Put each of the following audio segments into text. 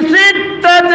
6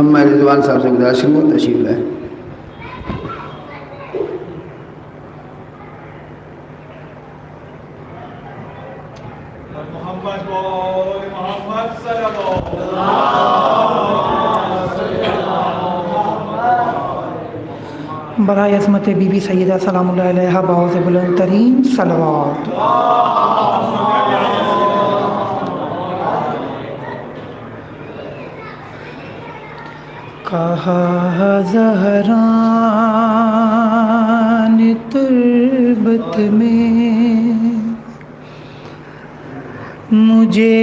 अम्मा रिजवान साहब से गुजारिश है तशरीफ लाए। बराए असमत बीबी सैयदा सलामुल्लाह अलैहा बाज़ बुलंद तरीन सलवात। कहा ज़हरा ने तुर्बत में मुझे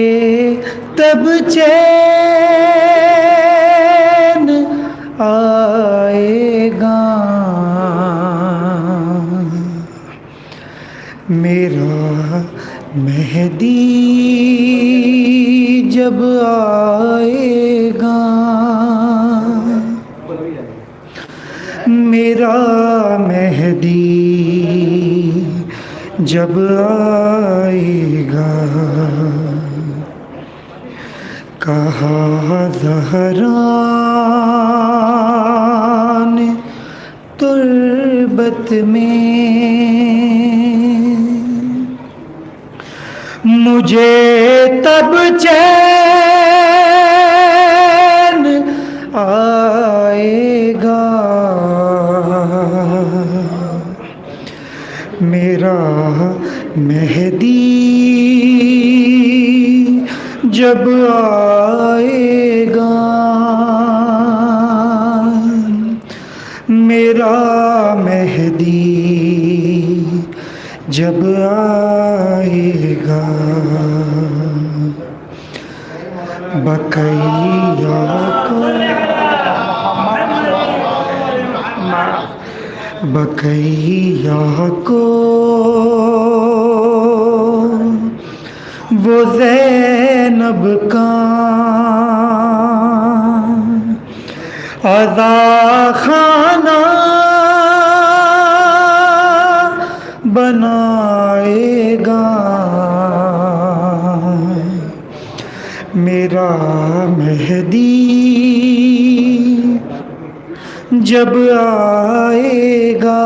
तब चैन आएगा मेरा मेहदी जब आएगा मेरा मेहदी जब आएगा कहा ज़हरा ने तुर्बत में मुझे तब चैन आएगा मेरा मेहदी जब आएगा मेरा मेहदी जब आएगा बकैया को वो ज़ैनब का अज़ा खाना बनाएगा मेरा मेहदी जब आएगा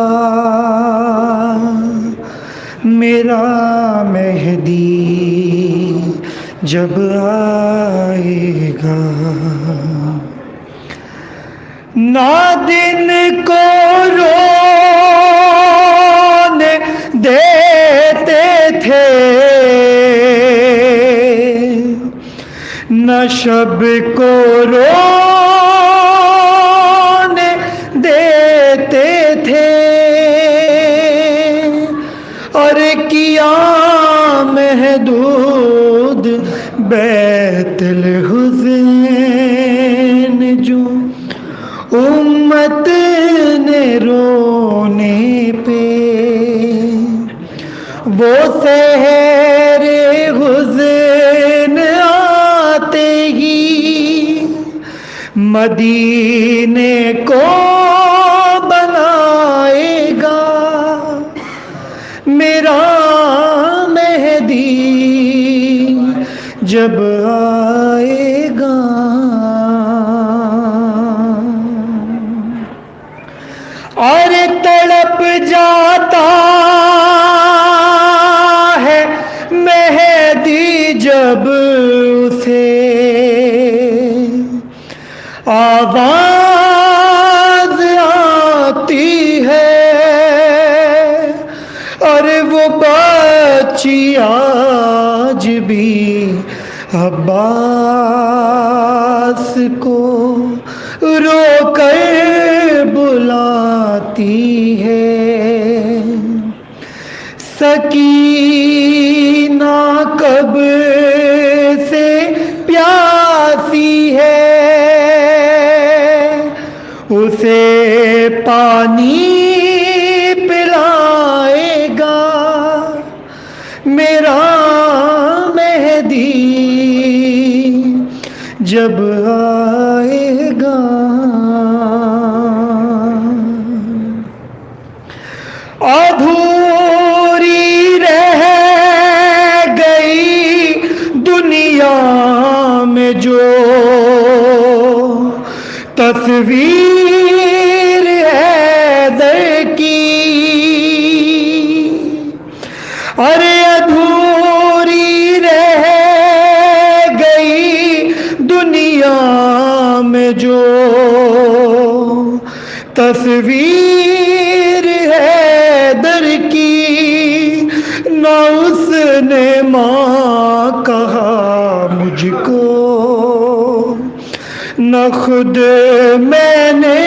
मेरा मेहदी जब आएगा ना दिन को रोने देते थे न शब को रोने देते थे और किया महदूद बैतुल हुज़ैन जो उम्मत ने रोने पे वो सहरे हुज़ैन आते मदीने को बनाएगा मेरा मेहदी जब आएगा। और तड़प जाता है मेहदी जब उसे आवाज आती है, और वो बच्ची आज भी अब्बास को रोकर बुलाती है। सकीना कब से प्यासी है, उसे पानी पिलाएगा मेरा मेहदी जब आएगा। अधूरी रह गई दुनिया में जो तस्वीर है दर की, अरे अधूरी रह गई दुनिया में जो तस्वीर है दर की, न उसने माँ कहा मुझको, न खुद मैंने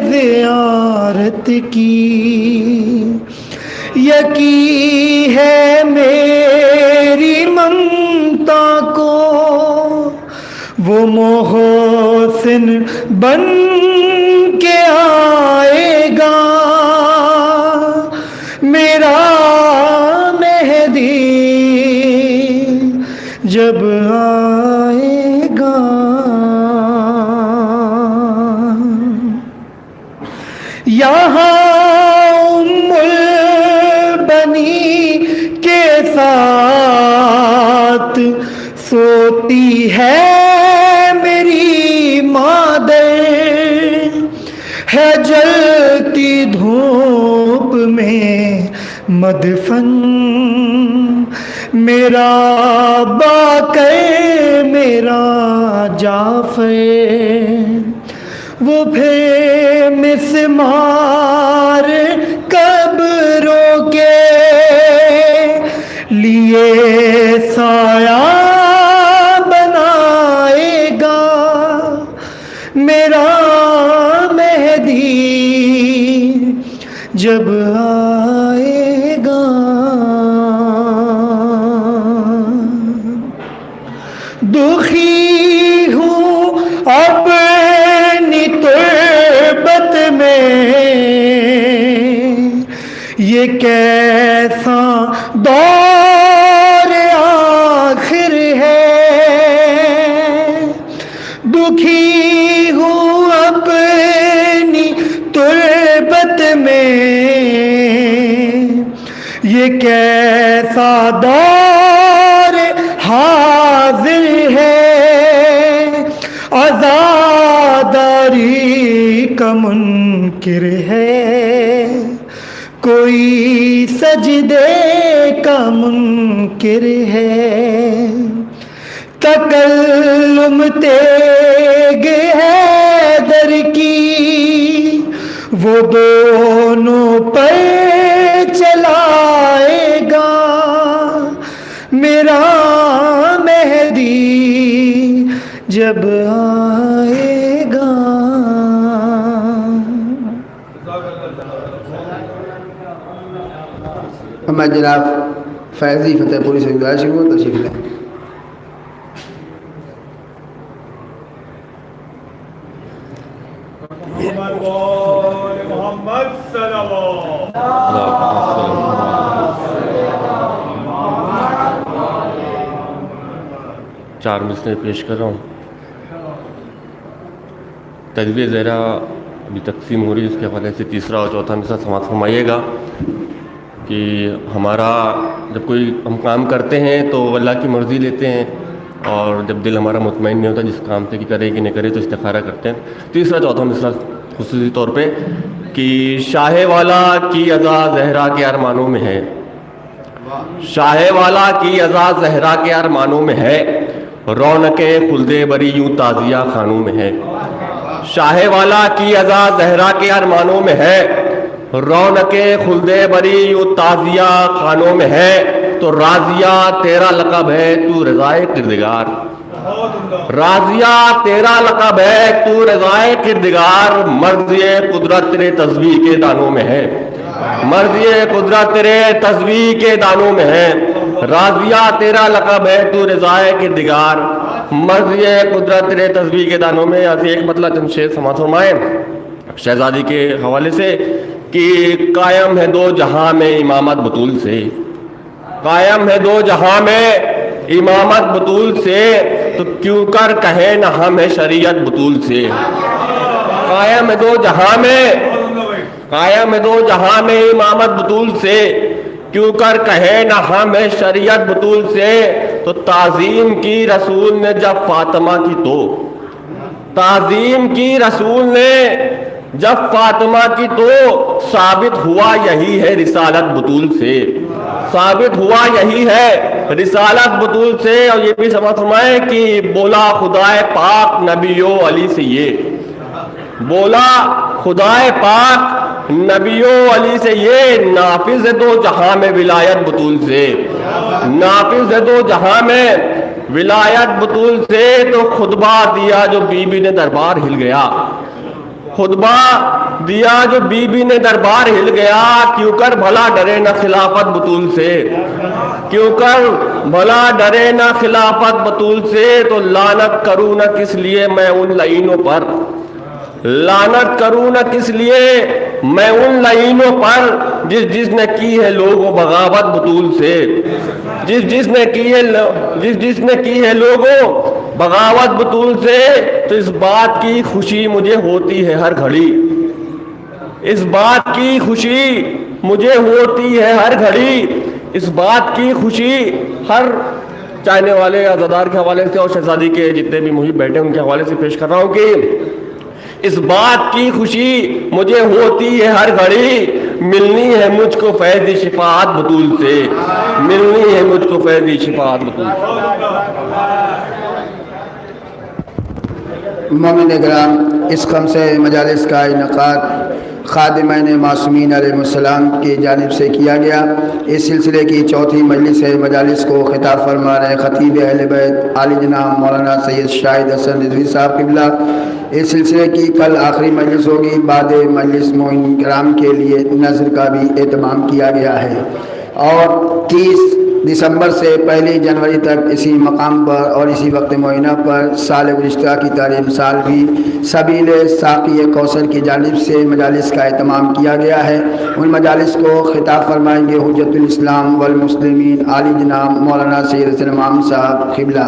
ज़ियारत की। यकी है मेरी ममता को वो मोहसिन बन के आएगा मेरा मेहदी जब आएगा। यहाँ उम्मुल बनी के साथ सोती है मेरी मादर, है जलती धूप में मदफन मेरा बाक़े मेरा जाफ़र। वो फिर मिस्मार कब्रों के लिए साया बनाएगा मेरा मेहदी जब आएगा। दुखी हूँ अपनी तुर्बत में, ये कैसा दौर आखिर है। दुखी हूँ अपनी तुर्बत में, ये कैसा दौर हाजिर है। आज़ादारी का मुनकिर है, कोई सजदे का मुनकिर है। तकल्लुम तेग है दर की, वो दोनों पर चलाएगा मेरा मेहदी जब आएगा। हमारे जनाब फैज़ी फतेहपुरी से गुजारिश है वो तशरीफ लें। चार मिसलें पेश कर रहा हूँ। तजवीज़ ज़हरा अभी तकसीम हो रही है, उसके हवाले से तीसरा और चौथा मिसरा समाप्त फरमाइएगा कि हमारा जब कोई हम काम करते हैं तो अल्लाह की मर्ज़ी लेते हैं, और जब दिल हमारा मुतमईन नहीं होता जिस काम से कि करे कि नहीं करे तो इस्तिखारा करते हैं। तीसरा चौथा मिसरा खुसूसी तौर पे कि शाहे वाला की अज़ा ज़हरा के अरमानों में है, शाहे वाला की अज़ा ज़हरा के अरमानों में है, रौनके खुल्दे बरी यूं ताज़िया खानों में है। शाहे वाला की अज़ा ज़हरा के अरमानों में है, रौनके खुल्दे बरी यूं ताज़िया खानों में है, तो राजिया तेरा लक़ब है तू रज़ाए किरदिगार, राजिया तेरा लक़ब है तू रज़ाए किरदिगार, मर्ज़िए कुदरत तेरे तस्बीह के दानों में है, मर्ज़िए कुदरत तेरे तस्बीह के दानों में है, राजिया तेरा लक़ब है तू रज़ाए किरदिगार, मर्ज़िए कुदरत तेरे तस्बीह के दानों में। ऐसे एक मतलब चंद शेर समात फरमाए शहजादी के हवाले से कि कायम है दो जहां में इमामत बतूल से, कायम है दो जहां में इमामत बतूल से, तो क्यों कर कहे न हम है शरीयत बतूल से। कायम है दो जहां में, कायम है दो जहां में इमामत बतूल से, क्यों कर कहे न हम है शरीयत बतूल से, तो ताज़ीम की रसूल ने जब फातिमा की, तो ताज़ीम की रसूल ने जब फातिमा की, तो साबित हुआ यही है रिसालत बतूल से, साबित हुआ यही है रिसालत बतूल से। और ये भी समझ फरमाए कि बोला खुदाए पाक नबियो अली से, ये बोला खुदाए पाक नबियो अली से, ये नाफिज है दो जहां में विलायत बतूल से, नाफिज है दो जहां में विलायत बतूल से, तो खुतबा दिया जो बीबी ने दरबार हिल गया, खुतबा दिया जो बीबी ने दरबार हिल गया, क्यों कर भला डरे न खिलाफत बतूल से, क्यों कर भला डरे न खिलाफत बतूल से, तो लानत करूं न किस लिए मैं उन लाइनों पर, लानत करूं न किस लिए मैं उन लाइनों पर, जिसने की है लोगों बगावत बतूल से, जिसने की है, जिसने की है लोगों बगावत बतूल से, तो इस बात की खुशी मुझे होती है हर घड़ी, इस बात की खुशी मुझे होती है हर घड़ी, इस बात की खुशी हर चाहने वाले अज़ादार के हवाले से और शहजादी के जितने भी मुझे बैठे उनके हवाले से पेश कर रहा हूँ कि इस बात की खुशी मुझे होती है हर घड़ी, मिलनी है मुझको फैज़ शिफाअत बतूल से, मिलनी है मुझको फैज़ शिफाअत बतूल से। मोमिन इकराम, इस खमसे मजालिस का इनकाद खादिमैन मासूमीन अलैहिस्सलाम की जानिब से किया गया। इस सिलसिले की चौथी मजलिस मजालिस को खिताब फरमा रहे खतीब अहले बैत आली जनाब मौलाना सैयद शाहिद हसन रिजवी साहब किबला। इस सिलसिले की कल आखिरी मजलिस होगी। बाद मजलिस मोमिन इकराम के लिए नज़र का भी एहतमाम किया गया है और 30 दिसंबर से 1 जनवरी तक इसी मकाम पर और इसी वक्त मुआयना पर साल गुज़िश्ता की तारीम साल भी सबील साक़ी कौसर की जानिब से मजालिस का एहतमाम किया गया है। उन मजालिस को खिताब फरमाएंगे हुज्जतुल इस्लाम वल मुस्लिमीन आली जनाब मौलाना सैयद हसन इमाम साहब क़िबला।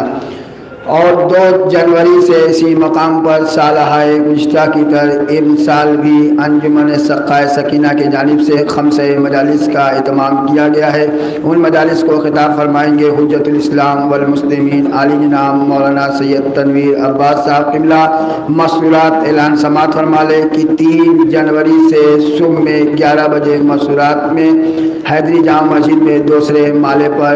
और 2 जनवरी से इसी मकाम पर साल-ए गुज़िश्ता की तरह साल भी अंजुमन सक़ाए सकीना की जानिब से खमसे मजालिस का एहतमाम किया गया है। उन मजालिस को खिताब फरमाएंगे हुज्जतुल इस्लाम वल मुस्लिमीन आली जनाब मौलाना सैयद तनवीर अब्बास साहब क़िबला। मसूरात ऐलान समात फरमा ले कि 3 जनवरी से सुबह में 11 बजे मसूरात में हैदरी जामा मस्जिद में दूसरे माले पर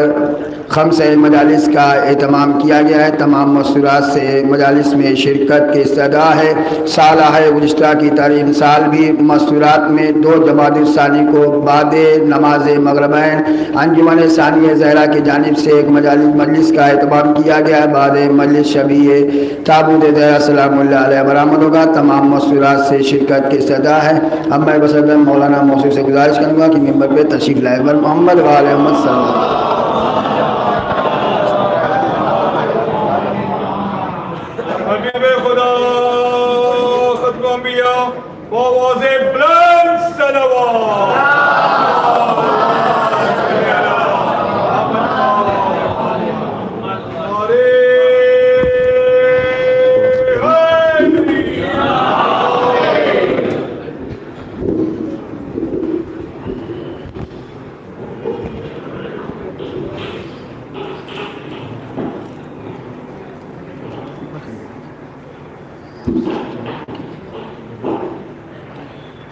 खमसे मजालिस का एहतमाम किया गया है। तमाम मसूरात से मजालिस में शिरकत की इस्तदा है। साल-ए गुज़िश्ता की तारीम साल भी मसूरात में 2 जमात-उस-सानी को बाद नमाज मगरिबैन अंजुमन सानिया ज़हरा की जानिब से एक मजलिस का एहतमाम किया गया है। बाद मजलिस शबीए ताबूत ज़हरा सलामुल्लाह अलैहा बरामद होगा। तमाम मसूरात से शिरकत की इस्तदा है। अब मैं बसदन मौलाना मौसूद से गुजारिश करूँगा कि मिंबर पर तशरीफ़ लाए बर मोहम्मद व आले मोहम्मद सल्लल्लाहु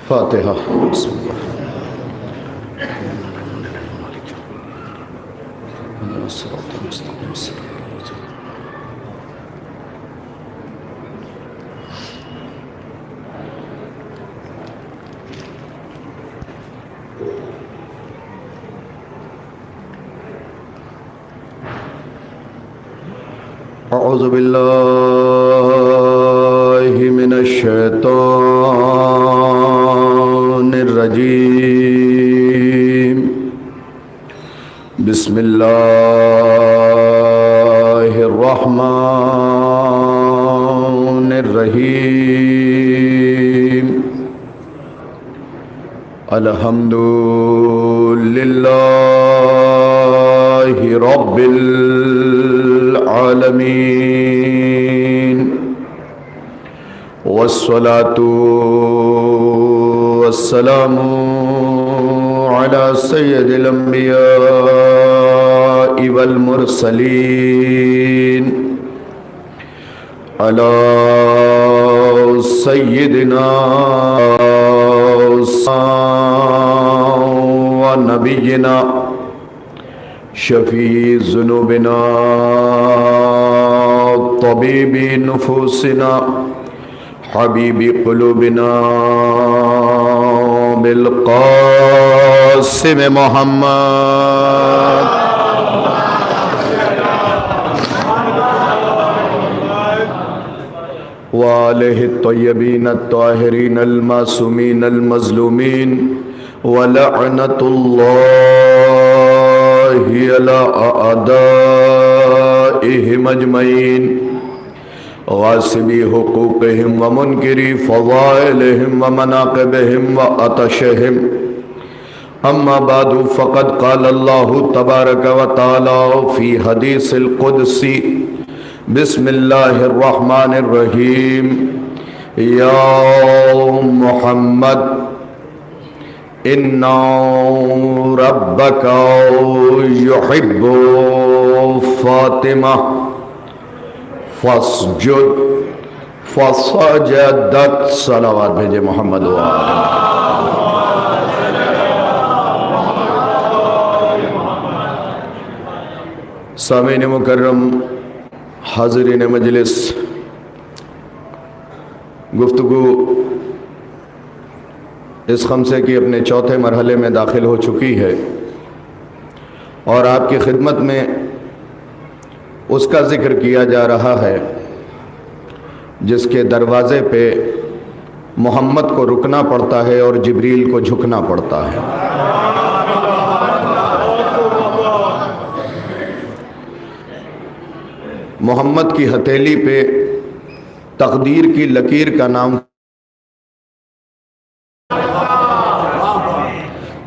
फातिहा। अऊज़ु बिल्लाहि मिनश शैतानिर रजीम। बिस्मिल्लाहिर रहमानिर रहीम। अल्हम्दुलिल्लाहि रब्बिल आलमीन वस्सलातु वस्सलामु अला सय्यदिल अंबियाइ वल मुरसलीन अला सय्यदिना व नबियिना शफी ज़ुनूबिना तबीबी नुफूसिना हबीबी क़ुलूबिना बिल क़ासिम मुहम्मद व आलिहि तय्यबीन अत्ताहिरीन अल-मासूमीन अल-मज़लूमीन व लअनतुल्लाहि अला अअदाइहिम अजमईन गासिबी हुकूक़िहिम व मुनकिरी फ़ज़ाइलिहिम व मनाक़िबिहिम व अतशिहिम। अम्मा बादु फ़क़द क़ाल अल्लाहु तबारक व तआला फ़ी हदीसिल क़ुदसी बिस्मिल्लाहिर रहमानिर रहीम। या मुहम्मद इन्ना रब्बका युहिब्बु फ़ातिमा फस्जुद फसजदत। सलावत भेजे मोहम्मद। सामीन मुकर्रम, हाज़रीन मजलिस, गुफ्तगू इस खमसे की अपने चौथे मरहले में दाखिल हो चुकी है और आपकी खिदमत में उसका ज़िक्र किया जा रहा है जिसके दरवाज़े पे मोहम्मद को रुकना पड़ता है और जिब्रील को झुकना पड़ता है। मोहम्मद की हथेली पे तकदीर की लकीर का नाम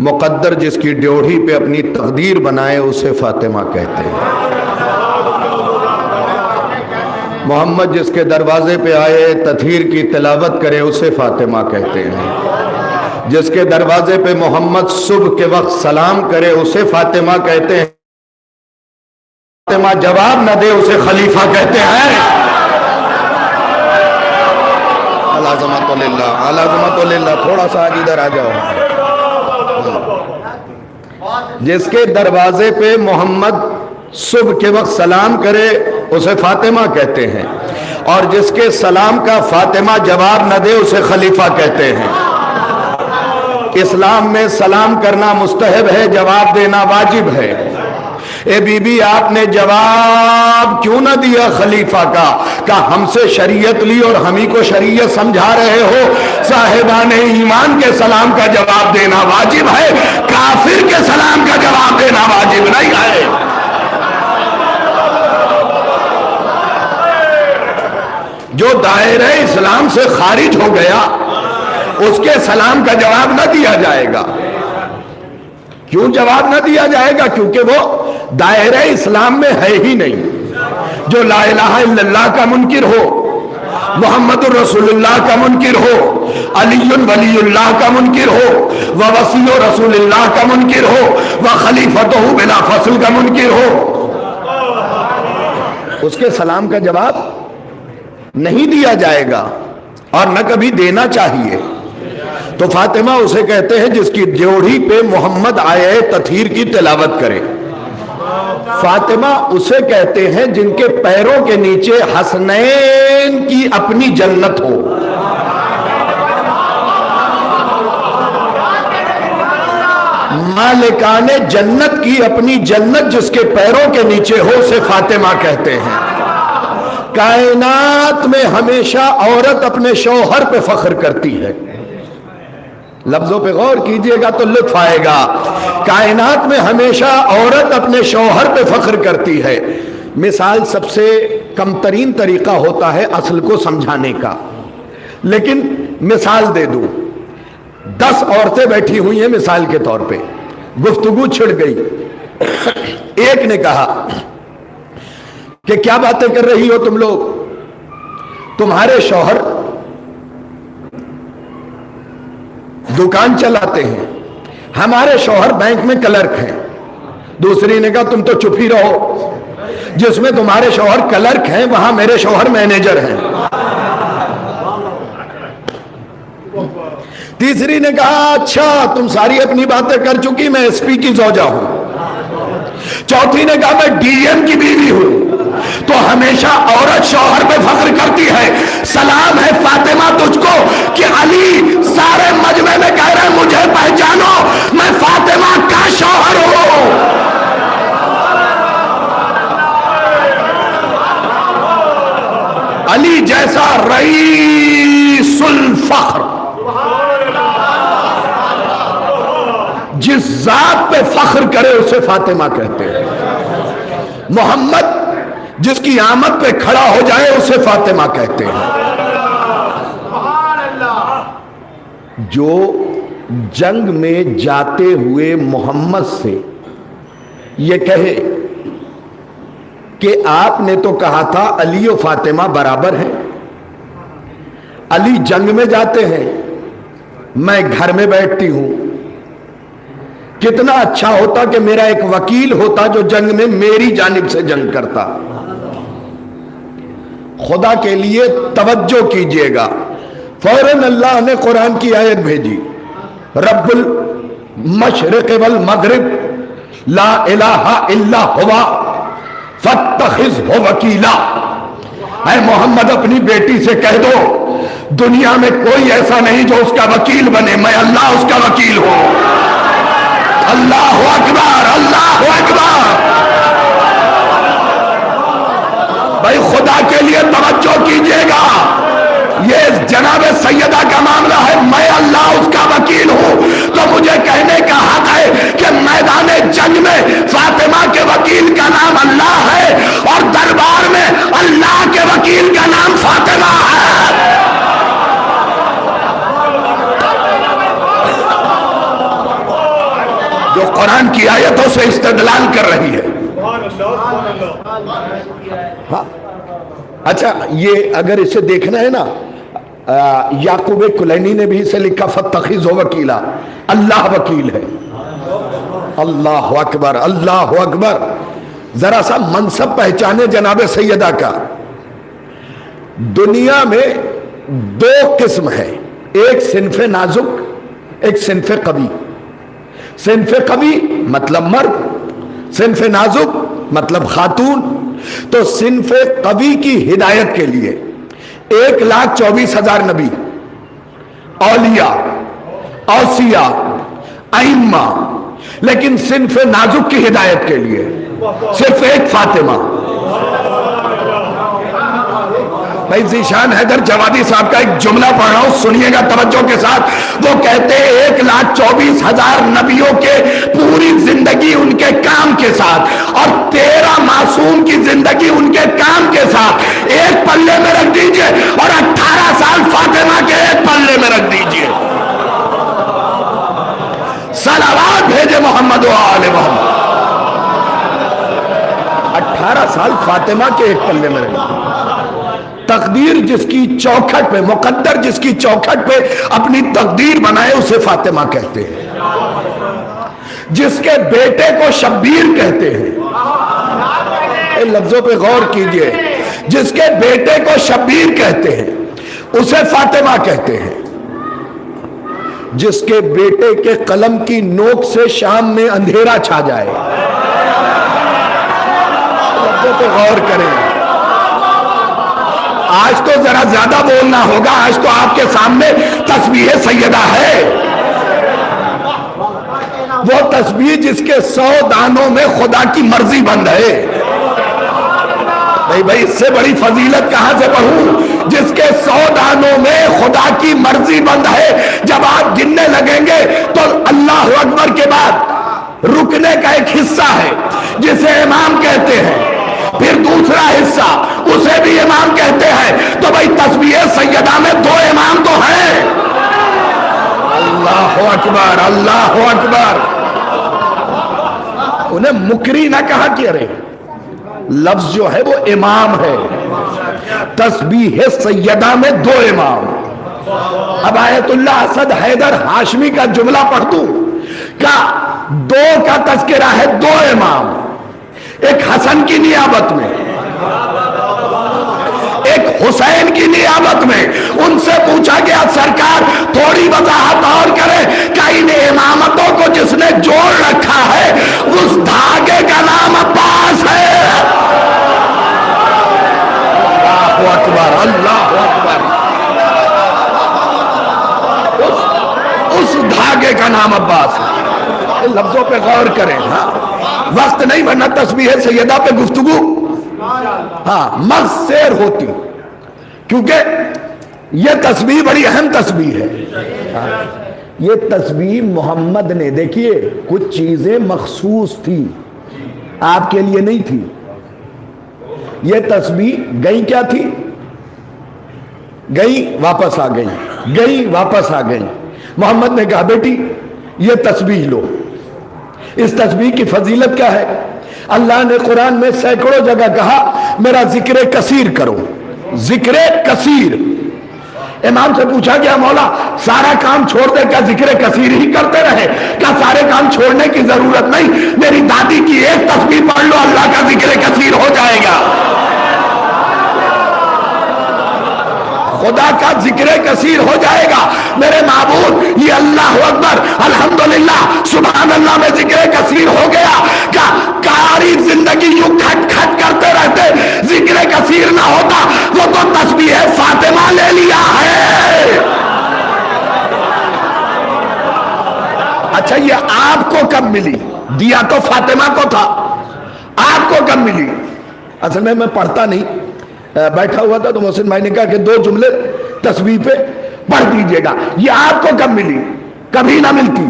मुक़द्दर जिसकी ड्योढ़ी पे अपनी तकदीर बनाए उसे फातिमा कहते हैं। मोहम्मद जिसके दरवाजे पे आए तथहीर की तिलावत करे उसे फातिमा कहते हैं। जिसके दरवाजे पे मोहम्मद सुबह के वक्त सलाम करे उसे फातिमा कहते हैं। फातिमा जवाब न दे उसे खलीफा कहते हैं। अलाज़मतुल्लाह, थोड़ा सा आगे इधर आ जाओ। जिसके दरवाजे पे मोहम्मद सुबह के वक्त सलाम करे उसे फातिमा कहते हैं और जिसके सलाम का फातिमा जवाब न दे उसे खलीफा कहते हैं। इस्लाम में सलाम करना मुस्तहब है, जवाब देना वाजिब है। ए बीबी, आपने जवाब क्यों न दिया खलीफा का हमसे शरीयत ली और हम ही को शरीयत समझा रहे हो। साहिबाने ईमान के सलाम का जवाब देना वाजिब है, काफिर के सलाम का जवाब देना वाजिब नहीं है। जो दायरे इस्लाम से खारिज हो गया उसके सलाम का जवाब न दिया जाएगा। क्यों जवाब न दिया जाएगा? क्योंकि वो दायरे इस्लाम में है ही नहीं। जो ला इलाहा इल्लल्लाह का मुनकिर हो, मुहम्मदुर रसूलुल्लाह का मुनकिर हो, अलीयुन वलीयुल्लाह का मुनकिर हो, व वसीयो रसूलुल्लाह का मुनकिर हो, व खलीफतहु बिला फसल का मुनकिर हो, उसके सलाम का जवाब नहीं दिया जाएगा और न कभी देना चाहिए। तो फातिमा उसे कहते हैं जिसकी ड्योढ़ी पे मोहम्मद आए तथीर की तिलावत करे। फातिमा उसे कहते हैं जिनके पैरों के नीचे हसनैन की अपनी जन्नत हो। मालिकाने जन्नत की अपनी जन्नत जिसके पैरों के नीचे हो उसे फातिमा कहते हैं। कायनात में हमेशा औरत अपने शौहर पे फख्र करती है। लफ्जों पे गौर कीजिएगा तो लुत्फ आएगा। कायनात में हमेशा औरत अपने शौहर पे फख्र करती है। मिसाल सबसे कमतरीन तरीका होता है असल को समझाने का, लेकिन मिसाल दे दूं। 10 औरतें बैठी हुई हैं मिसाल के तौर पे, गुफ्तगू छिड़ गई। एक ने कहा कि क्या बातें कर रही हो तुम लोग, तुम्हारे शौहर दुकान चलाते हैं, हमारे शौहर बैंक में क्लर्क हैं। दूसरी ने कहा तुम तो चुप ही रहो, जिसमें तुम्हारे शौहर क्लर्क हैं वहां मेरे शौहर मैनेजर हैं। तीसरी ने कहा अच्छा तुम सारी अपनी बातें कर चुकी, मैं एसपी की zौजा हूं। चौथी ने कहा मैं डीएम की बीवी हूं। तो हमेशा औरत शौहर पे फख्र करती है। सलाम है फातिमा तुझको कि अली सारे मजमे में कह रहे मुझे पहचानो, मैं फातिमा का शौहर हूं। अली जैसा रईसुल फख्र, जिस जात पे फख्र करे उसे फातिमा कहते हैं। मोहम्मद जिसकी आमद पे खड़ा हो जाए उसे फातिमा कहते हैं। जो जंग में जाते हुए मोहम्मद से ये कहे कि आपने तो कहा था अली और फातिमा बराबर हैं, अली जंग में जाते हैं, मैं घर में बैठती हूं। कितना अच्छा होता कि मेरा एक वकील होता जो जंग में मेरी जानिब से जंग करता। खुदा के लिए तवज्जो कीजिएगा। फौरन अल्लाह ने कुरान की आयत भेजी, रब्बुल मशरिक़ वल मग़रिब ला इलाहा इल्ला हुवा फत्तखिज़हु वकीला। ऐ मोहम्मद अपनी बेटी से कह दो दुनिया में कोई ऐसा नहीं जो उसका वकील बने, मैं अल्लाह उसका वकील हूं। अल्लाहु अकबर, अल्लाहु अकबर। भाई खुदा के लिए तवज्जो कीजिएगा, ये जनाब सैयदा का मामला है, मैं अल्लाह उसका वकील हूं। तो मुझे कहने का हक है कि मैदान जंग में फातिमा के वकील का नाम अल्लाह है और दरबार में अल्लाह के वकील का नाम फातिमा है। जो कुरान की आयतों से इस्तेदलाल कर रही है। हाँ अच्छा, ये अगर इसे देखना है ना, याकूब कुलैनी ने भी इसे लिखा फत्तखिज़हु वकीला, अल्लाह वकील है। अल्लाह अकबर, अल्लाह अकबर। जरा सा मनसब पहचाने जनाब सैयदा का। दुनिया में 2 किस्म है, एक सिन्फ़े नाजुक, एक सिन्फ़े कवी। सिन्फ़े कवी मतलब मर्द, सिन्फ़े नाजुक मतलब खातून। तो सिन्फ़े कवी की हिदायत के लिए 1,24,000 नबी, औलिया, औसिया, अइम्मा, लेकिन सिन्फ़े नाजुक की हिदायत के लिए सिर्फ एक फातिमा। भाई ज़ीशान हैदर जवादी साहब का एक जुमला पढ़ रहा हूं, सुनिएगा तवज्जो के साथ। वो कहते हैं 1,24,000 नबियों के पूरी जिंदगी उनके काम के साथ और 13 मासूम की जिंदगी उनके काम के साथ एक पल्ले में रख दीजिए और 18 साल फातिमा के एक पल्ले में रख दीजिए। सलावत भेजे मोहम्मद व आले मोहम्मद। 18 साल फातिमा के एक पल्ले में रख दीजिए। तकदीर जिसकी चौखट पे, मुकद्दर जिसकी चौखट पे अपनी तकदीर बनाए उसे फातिमा कहते हैं। जिसके बेटे को शब्बीर कहते हैं, लफ्जों पे गौर कीजिए, जिसके बेटे को शब्बीर कहते हैं उसे फातिमा कहते हैं। जिसके बेटे के कलम की नोक से शाम में अंधेरा छा जाए। तो गौर करें, आज तो जरा ज्यादा बोलना होगा। आज तो आपके सामने तस्बीह सैयदा है, वो तस्बीह जिसके 100 दानों में खुदा की मर्जी बंद है। भाई इससे बड़ी फजीलत कहां से पढ़ूं, जिसके 100 दानों में खुदा की मर्जी बंद है। जब आप गिनने लगेंगे तो अल्लाह अकबर के बाद रुकने का एक हिस्सा है जिसे इमाम कहते हैं, फिर दूसरा हिस्सा उसे भी इमाम कहते हैं। तो भाई तस्बीह सैयदा में 2 इमाम तो हैं। अल्लाह अकबर, अल्लाह अकबर। उन्हें मुकरी ना कहा कि अरे लफ्ज जो है वो इमाम है। तस्बीह सैयदा में 2 इमाम। अब आयतुल्लाह असद हैदर हाशमी का जुमला पढ़ दूं का 2 का तस्करा है, 2 इमाम। एक हसन की नियाबत में, एक हुसैन की नियाबत में। उनसे पूछा गया सरकार थोड़ी वजाहत और करें कि इन इमामतों को जिसने जोड़ रखा है उस धागे का नाम अब्बास है। अल्लाह अकबर, अल्लाह अकबर। उस धागे का नाम अब्बास है। लफ्जों पे गौर करें। हाँ, वक्त नहीं वरना तस्बीह सैयदा पे गुफ्तगू हाँ मग शेर होती, क्योंकि यह तस्बीह बड़ी अहम तस्बीह है। ये तस्बीह मोहम्मद ने, देखिए कुछ चीजें मखसूस थी, आपके लिए नहीं थी। ये तस्बीह गई क्या थी, गई वापस आ गई, गई वापस आ गई। मोहम्मद ने कहा बेटी ये तस्बीह लो। इस तस्बीह की फजीलत क्या है? अल्लाह ने कुरान में सैकड़ों जगह कहा मेरा जिक्र कसीर करो, जिक्र कसीर। इमाम से पूछा गया मौला सारा काम छोड़ दे, क्या जिक्र कसीर ही करते रहे? क्या सारे काम छोड़ने की जरूरत नहीं, मेरी दादी की एक तस्बीह पढ़ लो, अल्लाह का जिक्र कसीर हो जाएगा। खुदा का जिक्र कसीर हो जाएगा। मेरे माबूद ये अल्लाह अकबर अल्हम्दुलिल्लाह सुभान अल्लाह में जिक्र कसीर हो गया। क्या कारी जिंदगी यूं खट खट करते रहते, जिक्र कसीर ना होता, वो तो तस्बीह फातिमा ले लिया है। अच्छा ये आपको कब मिली? दिया तो फातिमा को था, आपको कब मिली? असल में मैं पढ़ता नहीं, बैठा हुआ था तो मोहसिन भाई ने कहा कि 2 जुमले तस्बीह पे पढ़ दीजिएगा। ये आपको कब मिली? कभी ना मिलती,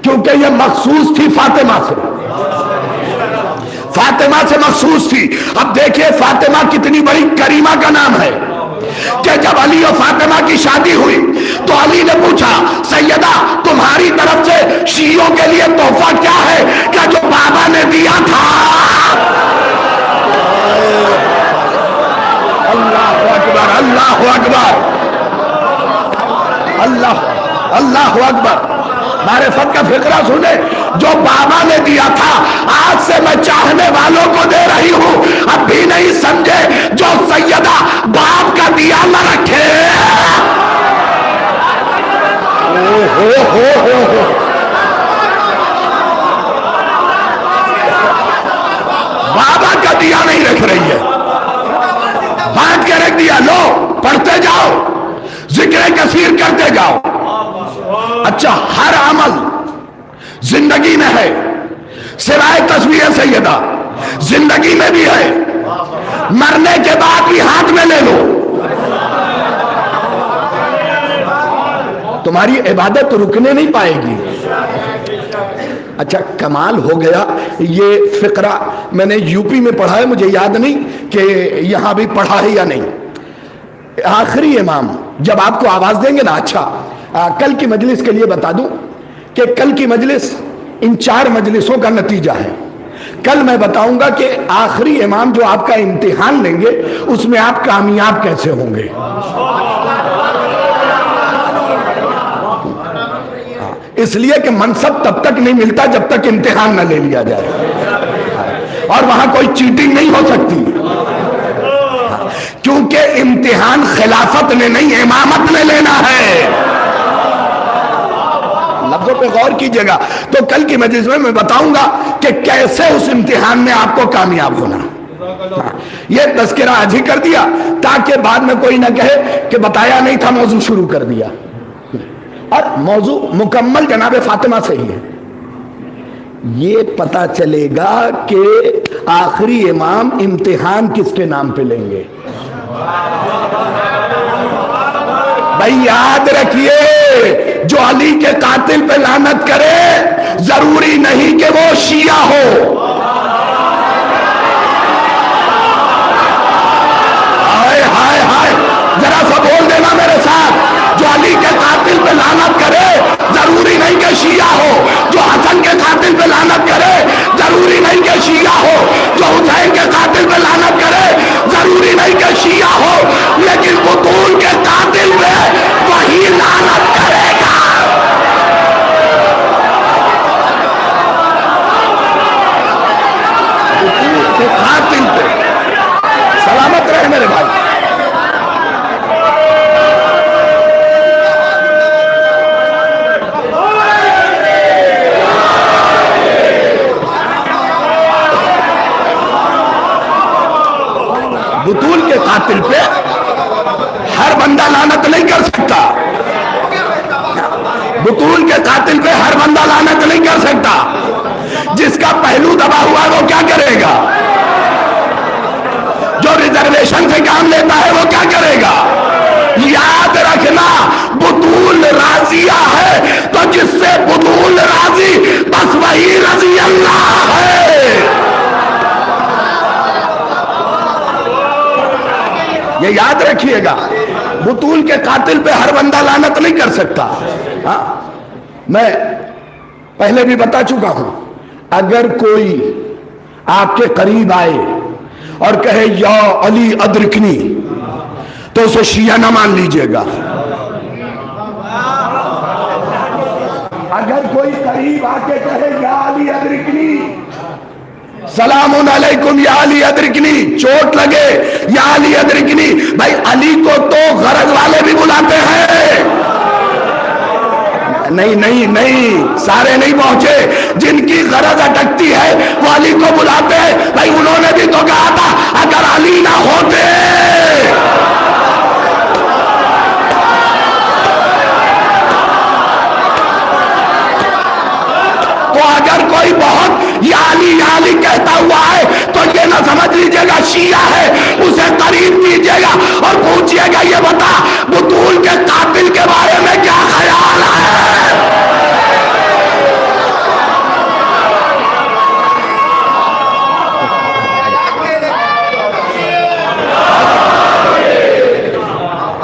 क्योंकि ये मखसूस थी फातिमा से, फातिमा से मखसूस थी। अब देखिए फातिमा कितनी बड़ी करीमा का नाम है कि जब अली और फातिमा की शादी हुई तो अली ने पूछा सैयदा तुम्हारी तरफ से शियों के लिए तोहफा क्या है? क्या जो बाबा ने दिया था? अल्लाह अकबर, अल्लाह अकबर, अल्लाह अल्लाह अकबर। मारिफत का फिक्रा सुने, जो बाबा ने दिया था आज से मैं चाहने वालों को दे रही हूं। अब भी नहीं समझे जो सैयदा बाप का दिया न रखे। हो। बाबा का दिया नहीं रख रही है, बांट के रख दिया। लो पढ़ते जाओ, जिक्र कसीर करते जाओ। अच्छा हर अमल जिंदगी में है सिवाय तस्बीह सैयदा, जिंदगी में भी है, मरने के बाद भी हाथ में ले लो। तुम्हारी इबादत रुकने नहीं पाएगी। अच्छा कमाल हो गया। ये फिक्रा मैंने यूपी में पढ़ा है, मुझे याद नहीं कि यहां भी पढ़ा है या नहीं। आखिरी इमाम जब आपको आवाज देंगे ना, अच्छा कल की मजलिस के लिए बता दूं कि कल की मजलिस इन 4 मजलिसों का नतीजा है। कल मैं बताऊंगा कि आखिरी इमाम जो आपका इम्तिहान लेंगे उसमें आप कामयाब कैसे होंगे। इसलिए कि मनसब तब तक नहीं मिलता जब तक इम्तिहान न ले लिया जाए, और वहां कोई चीटिंग नहीं हो सकती, क्योंकि इम्तिहान खिलाफत ने नहीं इमामत ने लेना है। लफ्जों पे गौर कीजिएगा। तो कल की मजलिस में मैं बताऊंगा कि कैसे उस इम्तिहान में आपको कामयाब होना। ये तज़किरा आज ही कर दिया ताकि बाद में कोई ना कहे कि बताया नहीं था, मौजू शुरू कर दिया। और मौजू मुकम्मल जनाब फातिमा से ही है। ये पता चलेगा कि आखिरी इमाम इम्तिहान किसके नाम पे लेंगे। भाई याद रखिए, जो अली के कातिल पे लानत करे जरूरी नहीं कि वो शिया हो। हाय हाय हाय, जरा सा बोल देना मेरे साथ। जो अली के कातिल पे लानत करे जरूरी नहीं कि शिया हो। जो हसन के कातिल पे लानत करे जरूरी नहीं कि शिया हो। जो हुसैन के कातिल पे लानत करे जरूरी नहीं कि शिया हो। लेकिन बुतूल के कातिल पे वही लानत करेगा। बुतूल के कातिल पे सलामत रहे मेरे भाई। बुतूल के कातिल पे हर बंदा लानत नहीं कर सकता। बुतूल के कातिल पे हर बंदा लानत नहीं कर सकता। जिसका पहलू दबा हुआ है वो क्या करेगा? जो रिजर्वेशन से काम लेता है वो क्या करेगा? याद रखना, बुतूल राजिया है तो जिससे बुतूल राजी बस वही रजी अल्लाह है। ये याद रखिएगा, बुतूल के कातिल पे हर बंदा लानत नहीं कर सकता। हाँ, मैं पहले भी बता चुका हूं, अगर कोई आपके करीब आए और कहे या अली अदरिकनी, तो उसे शिया ना मान लीजिएगा। अगर कोई करीब आके कहे या अली अदरिकनी, सलामुन अलैकुम या अली अदरिकनी, चोट लगे या अली अदरिकनी, भाई अली को तो गरज वाले भी बुलाते हैं। नहीं नहीं नहीं, सारे नहीं पहुंचे। जिनकी गरज अटकती है वो अली को बुलाते हैं। भाई उन्होंने भी तो कहा था अगर अली ना होते। तो अगर कोई बहुत या अली कहता हुआ है तो ये ना समझ लीजिएगा शिया है। उसे करीब कीजिएगा और पूछिएगा ये बता बुतूल के कातिल के बारे में क्या ख्याल है।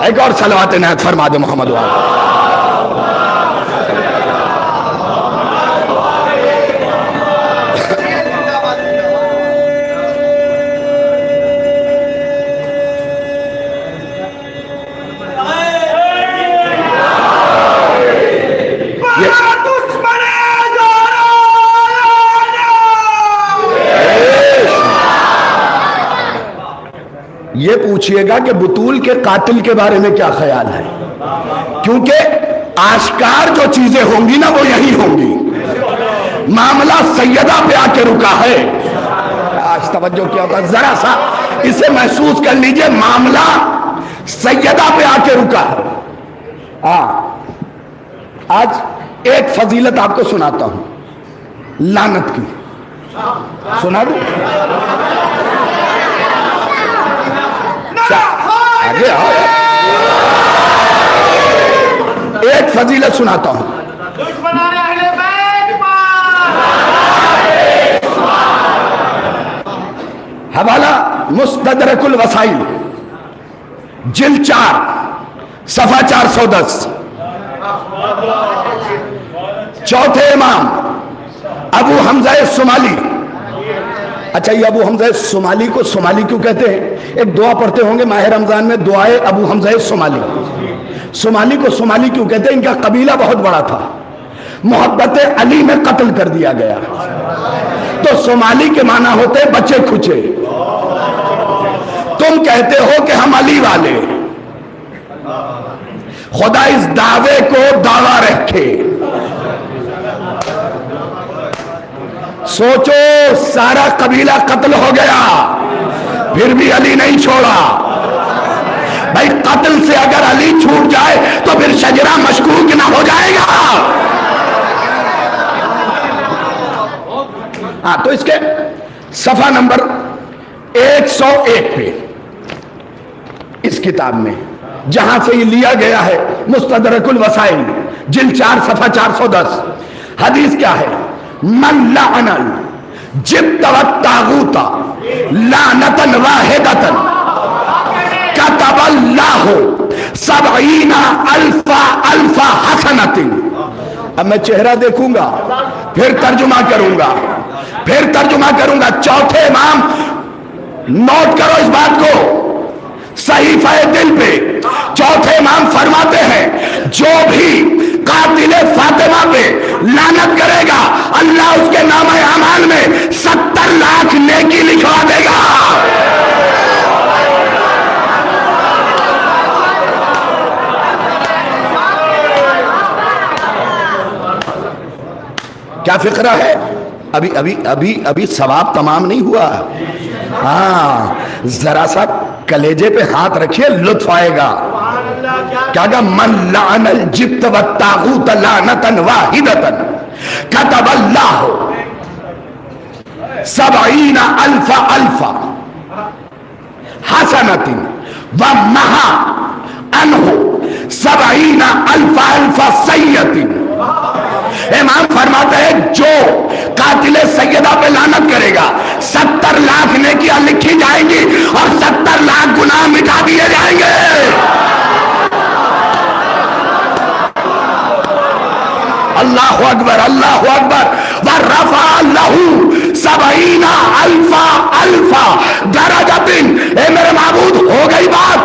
एक और सलवात नहत फरमा दे मोहम्मद वाला। ये पूछिएगा कि बुतूल के कातिल के बारे में क्या ख्याल है, क्योंकि आश्कार जो चीजें होंगी ना वो यही होंगी। मामला सैयदा पे आके रुका है। आज तवज्जो किया होगा, जरा सा इसे महसूस कर लीजिए। मामला सैयदा पे आके रुका। आज एक फजीलत आपको सुनाता हूं लानत की, सुना दूं? आगे आओ, एक फजीलत सुनाता हूं। हवाला मुस्तदरकुल वसाइल जिल्द 4 सफा 410। चौथे इमाम अबू हमजा सुमाली। अच्छा, ये अबू हमजा सुमाली को सुमाली क्यों कहते हैं? एक दुआ पढ़ते होंगे माह रमजान में, दुआए अबू हमजा सुमाली। सुमाली को सुमाली क्यों कहते हैं? इनका कबीला बहुत बड़ा था, मोहब्बत अली में कत्ल कर दिया गया। तो सुमाली के माना होते बचे खुचे। तुम कहते हो कि हम अली वाले, खुदा इस दावे को दावा रखे सोचो, सारा कबीला कत्ल हो गया, फिर भी अली नहीं छोड़ा। भाई कत्ल से अगर अली छूट जाए तो फिर शजरा मशकूक ना हो जाएगा। हाँ, तो इसके सफा नंबर 101 पे इस किताब में जहां से ये लिया गया है, मुस्तदरकुल वसाइल जिल्द 4 सफा 410, हदीस क्या है? मन लअनल जिब्त व तागूता लानतन वाहिदतन कतबल्लाहु सबईना अल्फा अल्फा हसनतिन। अब मैं चेहरा देखूंगा, फिर तर्जुमा करूंगा, चौथे इमाम नोट करो इस बात को सहीफा दिल पे। चौथे इमाम फरमाते हैं जो भी कातिले फातिमा पे लानत करेगा अल्लाह उसके नामे अमाल में 70 लाख नेकी लिखवा देगा। क्या फिक्रा है? अभी अभी अभी अभी सवाब तमाम नहीं हुआ। हाँ, जरा सा कलेजे पे हाथ रखिए, लुत्फ आएगा। क्या कहा? मन लानल जिब्त व तागूत लानतन वाहिदतन कतबल्लाहु सबईना अल्फा अल्फा हसनतिन व महा अनहु सबईना अल्फा अल्फा सय्यतिन। इमाम फरमाते हैं जो कातिले सैयदा पे लानत करेगा 70 लाख नेकियां लिखी जाएंगी और 70 लाख गुनाह मिटा दिए जाएंगे। अल्लाहु अकबर, अल्लाहु अकबर। व रफा लहू सबईना अल्फा अल्फा दरजतिन। ए मेरे माबूद, हो गई बात,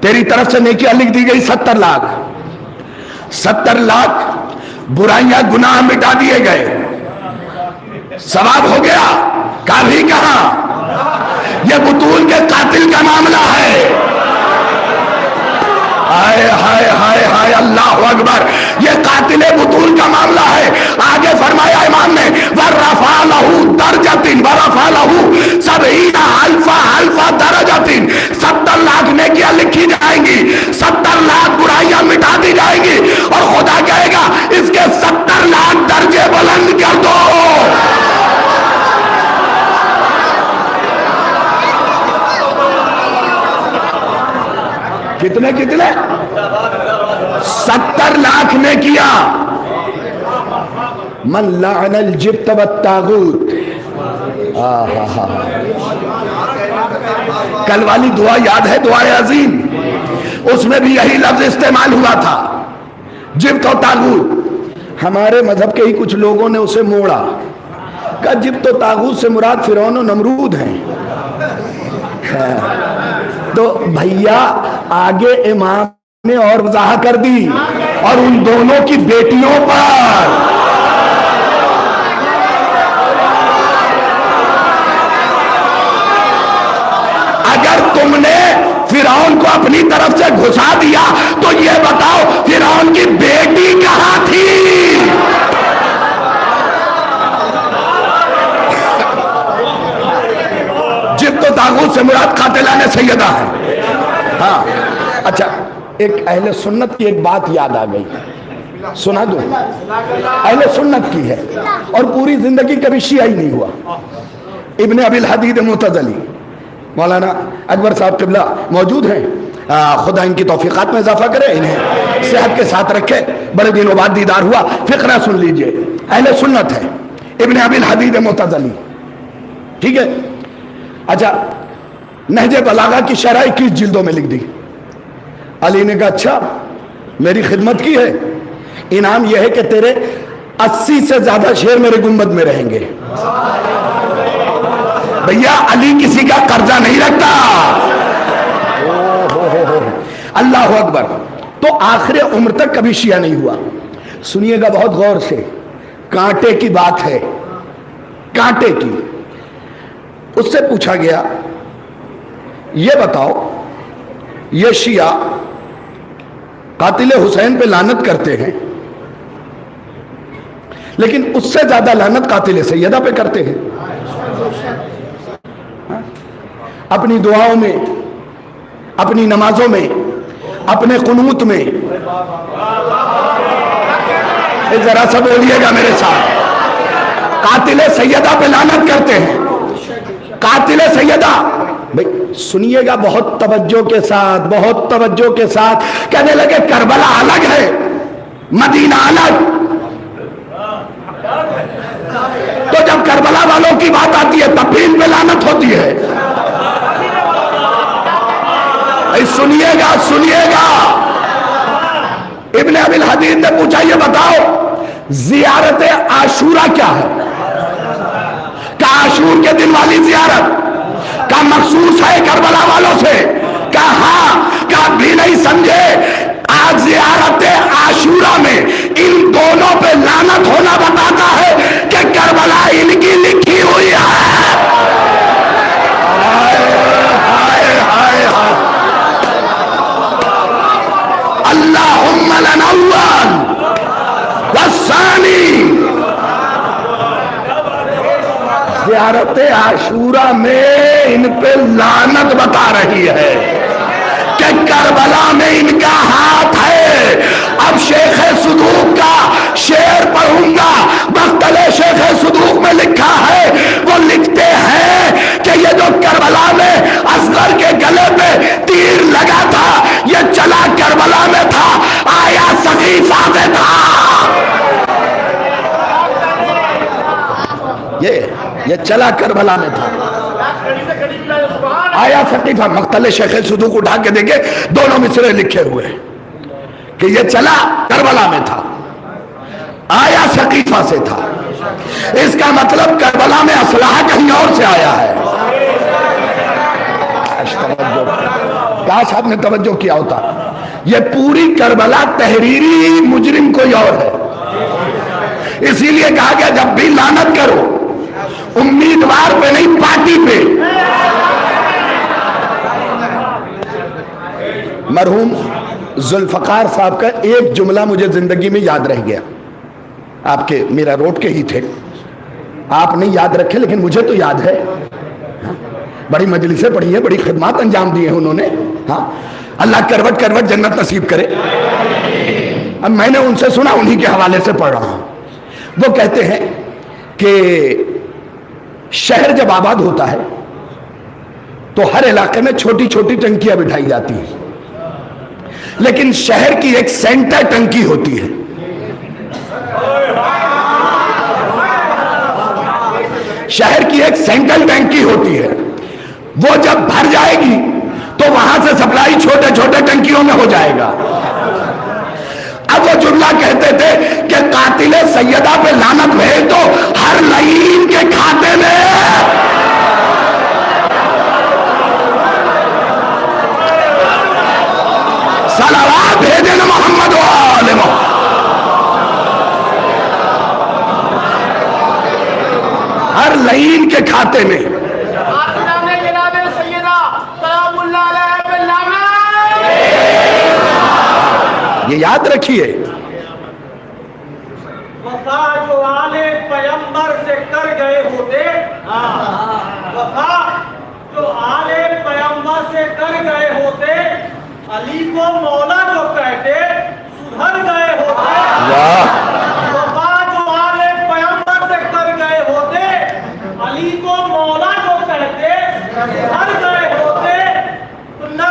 तेरी तरफ से नेकियां लिख दी गई 70 लाख। 70 लाख बुराइयां गुनाह मिटा दिए गए, सवाब हो गया। काफी कहा? यह बुतूल के कातिल का मामला है। हाय हाय हाय हाय, अल्लाहु अकबर। यह कातिले बुतूल का मामला है। आगे फरमाया इमाम ने वरफा लहू दरजतिन, वरफा लहू सबईना अल्फा अल्फा दरजतिन। 70 लाख नेकियां लिखी जाएंगी, 70 लाख बुराइयां मिटा दी जाएंगी और खुदा कहेगा इसके 70 लाख दर्जे बुलंद कर दो। कितने कितने? 70 लाख ने किया। मन लानल जिब्त व तागूत। कल वाली दुआ याद है, दुआए अजीम, उसमें भी यही लफ्ज इस्तेमाल हुआ था, जिब्त और तागूत। हमारे मजहब के ही कुछ लोगों ने उसे मोड़ा, कहा जिब्त और तागूत से मुराद फिरौन और नमरूद हैं। तो भैया आगे इमाम ने और वजाहत कर दी, और उन दोनों की बेटियों पर। अगर तुमने फिरौन को अपनी तरफ से घुसा दिया तो ये बताओ फिरौन की बेटी कहां थी? तो तागूत से मुराद कातिलाने सैयदा है। हाँ, अच्छा, एक अहले सुन्नत की एक बात याद आ गई, सुना दूं? अहले सुन्नत की है और पूरी जिंदगी कभी शियाई नहीं हुआ। इब्ने अबिल हदीद मुतज़ली मौलाना अकबर साहब किबला मौजूद हैं, खुदा इनकी तौफीकात में इजाफा करे, इन्हें सेहत के साथ रखे। बड़े दिनों बाद दीदार हुआ, फिक्रा सुन लीजिए। अहले सुन्नत है, इब्ने अबिल हदीद मुतज़ली, ठीक है। अच्छा, नहजे बलागा की शरह 21 जिल्दों में लिख दी। अली ने कहा अच्छा, मेरी खिदमत की है, इनाम यह है कि तेरे 80 से ज्यादा शेर मेरे गुंबद में रहेंगे। भैया अली किसी का कर्जा नहीं रखता। अल्लाह अकबर। तो आखिर उम्र तक कभी शिया नहीं हुआ। सुनिएगा बहुत गौर से, कांटे की बात है, कांटे की। उससे पूछा गया ये बताओ, ये शिया कातिल हुसैन पे लानत करते हैं, लेकिन उससे ज्यादा लानत कातिल सैयदा पे करते हैं। अपनी दुआओं में, अपनी नमाजों में, अपने कुनूत में, जरा सा बोलिएगा मेरे साथ, कातिल सैयदा पे लानत करते हैं। कातिल सैयदा, भाई सुनिएगा बहुत तवज्जो के साथ, बहुत तवज्जो के साथ। कहने लगे करबला अलग है, मदीना अलग। तो जब करबला वालों की बात आती है तब भी इन पे लानत होती है। सुनिएगा सुनिएगा, इब्ने अबिल हदीद ने पूछा ये बताओ जियारत आशूरा क्या है? का आशूर के दिन वाली जियारत का मखसूस है करबला वालों से? का हाँ, का भी नहीं समझे। आज जियारत आशूरा में इन दोनों पे लानत होना बताता है कि करबला इनकी लिखी हुई है। अल्लाहुम्मा लनअव्वल वस्सानी। ज़ियारत आशूरा में इन पे लानत बता रही है कि करबला में इनका हाथ है। अब शेख सुदूक का शेर पढ़ूंगा। मक्तले शेख सुदूक में लिखा है, वो लिखते हैं कि ये जो करबला में असगर के गले पे तीर लगा था, ये चला करबला में था, आया सकीफा से था। ये चला करबला में था, आया सकीफा। मक्तले शेख सुदूक उठा के देखे, दोनों मिसरे लिखे हुए कि ये चला करबला में था, आया सकीफा से था। इसका मतलब करबला में असलाह कहीं और से आया है। काश आपने तवज्जो किया होता। ये पूरी करबला तहरीरी मुजरिम कोई और है। इसीलिए कहा गया जब भी लानत करो उम्मीदवार पे नहीं, पार्टी पे। मरहूम जुल्फकार साहब का एक जुमला मुझे जिंदगी में याद रह गया। आपके मेरा रोड के ही थे, आप नहीं याद रखे लेकिन मुझे तो याद है। हाँ? बड़ी मजलिसें पढ़ी है, बड़ी खिदमत अंजाम दी है उन्होंने। हाँ? अल्लाह करवट करवट जन्नत नसीब करे। अब मैंने उनसे सुना, उन्हीं के हवाले से पढ़ रहा हूं। वो कहते हैं कि शहर जब आबाद होता है तो हर इलाके में छोटी छोटी टंकियां बिठाई जाती हैं, लेकिन शहर की एक सेंटर टंकी होती है। शहर की एक सेंट्रल टंकी होती है। वो जब भर जाएगी तो वहां से सप्लाई छोटे छोटे टंकियों में हो जाएगा। अब वो जुमला कहते थे कि कातिले सैयदा पे लानत भेज दो हर लईन के खाते में। सलावात भेजे न मोहम्मद वाले मोहम्मद। हर लईन के खाते में। ये याद रखिए। वफा जो आले पैगंबर से कर गए होते, वफा जो आले पैगंबर से कर गए होते, अली को मौला जो कहते सुधर गए होते। वफा जो आले पैगंबर से कर गए होते, अली को मौला जो कहते सुधर गए होते। तो न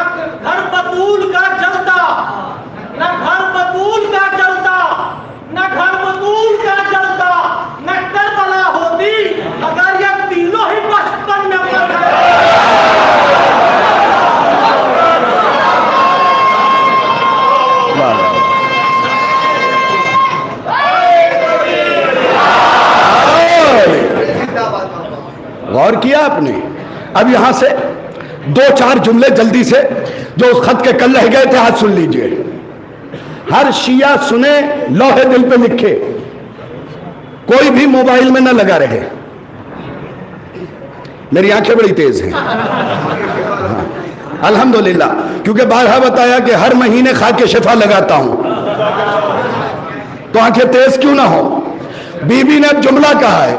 घर बतूल का जलता, न घर बतूल का जलता, न घर बतूल का जलता, न करबला होती अगर ये तीनों ही बचपन में मर गए। गौर किया आपने? अब यहां से दो चार जुमले जल्दी से जो उस खत के कल रह गए थे, हाथ सुन लीजिए। हर शिया सुने, लोहे दिल पे लिखे, कोई भी मोबाइल में ना लगा रहे। मेरी आंखें बड़ी तेज हैं। हाँ, अल्हम्दुलिल्लाह, क्योंकि बारहा बताया कि हर महीने खा के शिफा लगाता हूं, तो आंखें तेज क्यों ना हो। बीबी ने अब जुमला कहा है,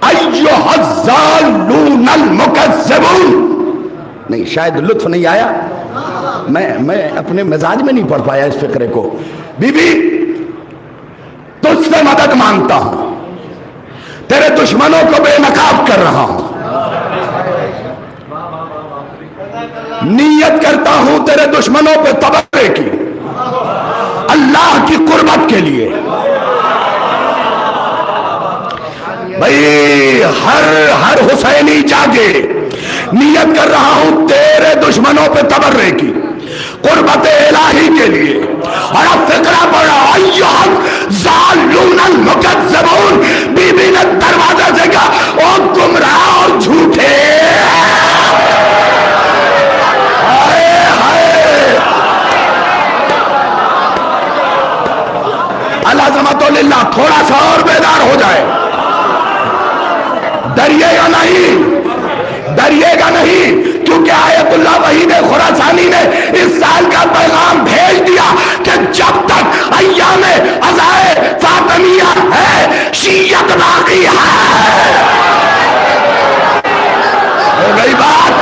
अय्युहज़्ज़ालूनल मुकज़्ज़िबून। नहीं, शायद लुत्फ नहीं आया, मैं अपने मिजाज में नहीं पढ़ पाया इस फिक्रे को। बीबी, तुझसे मदद मांगता हूं, तेरे दुश्मनों को बेनकाब कर रहा हूं, नीयत करता हूं तेरे दुश्मनों पे तबर्रे की, अल्लाह की कुर्बत के लिए। भाई हर हुसैनी जागे, नियत कर रहा हूं तेरे दुश्मनों पे तबर्रे की, कुर्बत इलाही के लिए। और अब फिक्रा पड़ा, अय्युहज़्ज़ालूनल मुकज़्ज़िबून। बीबी ने दरवाजे से कहा, ओ गुमराह और झूठे, अल्लाह थोड़ा सा और बेदार हो जाए। डरिएगा नहीं, क्योंकि आयतुल्लाह वहीद खुरासानी ने इस साल का पैगाम भेज दिया कि जब तक अय्यामे अज़ाए फातिमिया है, शियत बाकी है। हो गई बात।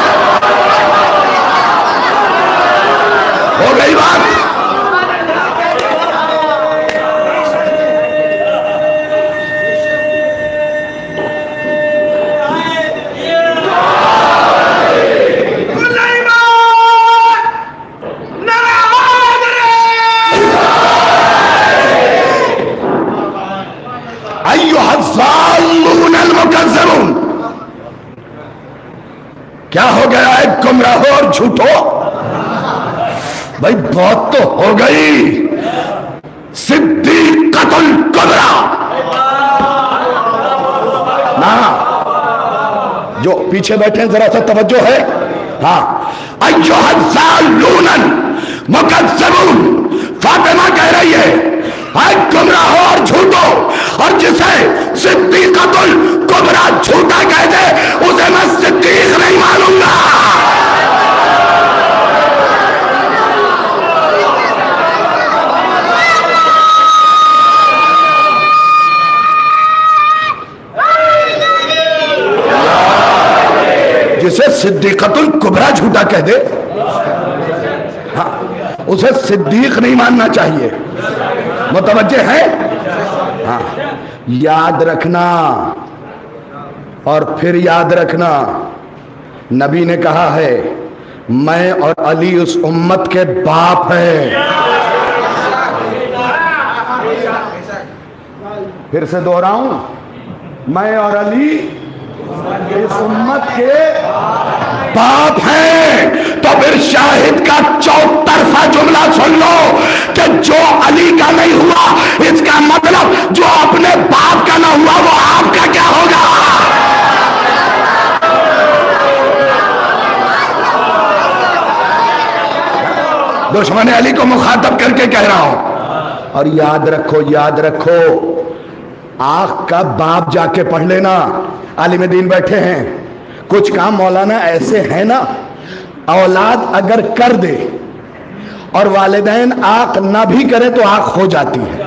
अय्युहज़्ज़ालूनल मुकज़्ज़िबून। क्या हो गया है गुमराहो और झूठो? भाई बहुत तो हो गई। सिद्दीक़तुल कुबरा ना, जो पीछे बैठे हैं जरा सा तवज्जो है। हाँ, अय्युहज़्ज़ालूनल मुकज़्ज़िबून। फातिमा कह रही है, गुमराहो और झूठो, और जिसे सिद्दीक़तुल कुबरा झूठा कह दे उसे मैं सिद्दीक़ नहीं मानूंगा। जिसे सिद्दीक़तुल कुबरा झूठा कह दे, हाँ, उसे सिद्दीक़ नहीं मानना चाहिए। मुतवज्जे है? हाँ, याद रखना। और फिर याद रखना, नबी ने कहा है, मैं और अली उस उम्मत के बाप हैं। फिर से दोहराऊं, मैं और अली इस उम्मत के बाप हैं। तो फिर शाहिद का चौतरफा जुमला सुन लो कि जो अली का नहीं हुआ, इसका मतलब जो अपने बाप का ना हुआ वो आपका क्या होगा? दुश्मन अली को मुखातब करके कह रहा हूं। और याद रखो, आंख का बाप जाके पढ़ लेना। आलिम दीन बैठे हैं, कुछ काम मौलाना ऐसे हैं ना, औलाद अगर कर दे और वालिदैन आंख ना भी करे तो आंख हो जाती है।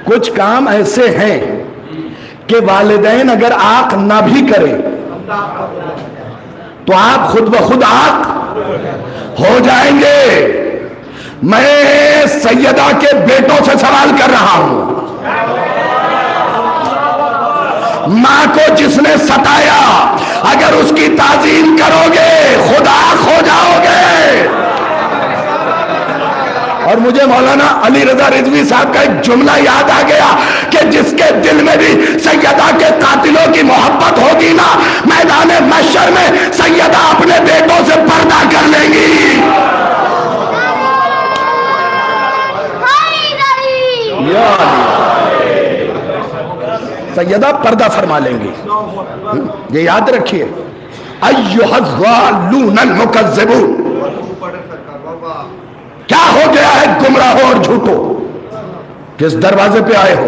कुछ काम ऐसे हैं कि वालिदैन अगर आंख ना भी करे तो आप खुद ब खुद आंख हो जाएंगे। मैं सैयदा के बेटों से सवाल कर रहा हूं, मां को जिसने सताया, अगर उसकी ताजीम करोगे खुदा खो जाओगे। और मुझे मौलाना अली रजा रिजवी साहब का एक जुमला याद आ गया कि जिसके दिल में भी सैयदा के कातिलों की मोहब्बत होगी ना, मैदान महशर में सैयदा अपने बेटों से पर्दा कर लेंगी। सैयदा पर्दा फरमा लेंगी, ये याद रखिए। अय्युहज़्ज़ालूनल मुकज़्ज़िबून। क्या हो गया है गुमराहो और झूठो? किस दरवाजे पे आए हो?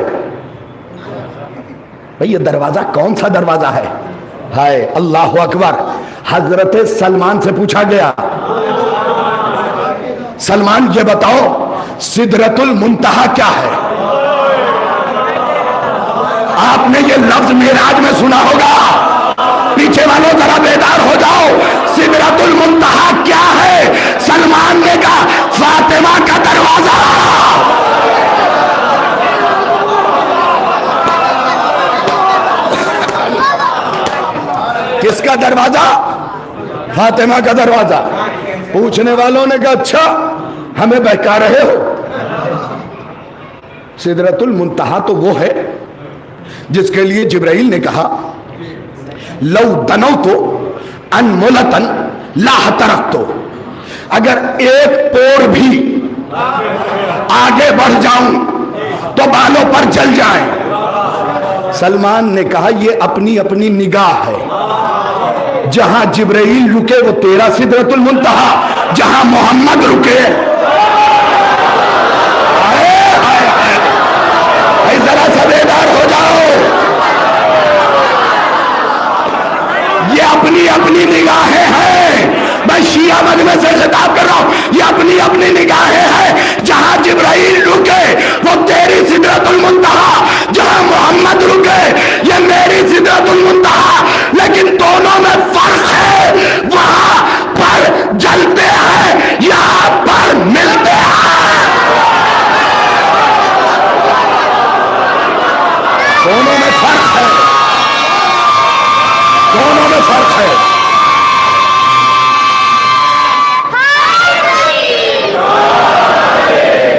भाई ये दरवाजा कौन सा दरवाजा है? हाय अल्लाह अकबर। हजरत सलमान से पूछा गया, सलमान ये बताओ, सिदरतुल मुंतहा क्या है? आपने ये लफ्ज मेराज में सुना होगा। पीछे वालों जरा बेदार हो जाओ। सिदरतुल मुंतहा क्या है? सलमान ने कहा फातिमा का दरवाजा। किसका दरवाजा? फातिमा का दरवाजा। पूछने वालों ने कहा अच्छा हमें बहका रहे हो? सिदरतुल मुंतहा तो वो है जिसके लिए जिब्राइल ने कहा लौ दनौ तो अनमुलतन लाह तरक तो, अगर एक पोर भी आगे बढ़ जाऊं तो बालों पर जल जाए। सलमान ने कहा ये अपनी अपनी निगाह है। जहां जिब्राइल रुके वो तेरा सिदरतुल मुंतहा, जहां मोहम्मद रुके जरा सबेदार हो जाओ। ये अपनी अपनी निगाहें हैं। मैं शिया मजमे से खिताब कर रहा हूं। ये अपनी अपनी निगाहें हैं। जहां जिब्राइल रुके वो तेरी सिदरतुल मुंतहा, जहां मोहम्मद रुके ये मेरी सिदरतुल मुंतहा। लेकिन दोनों में फर्क है। वहां पर जलते हैं, यहां पर मिलते हैं। दोनों में फर्क है। दोनों में फर्क है।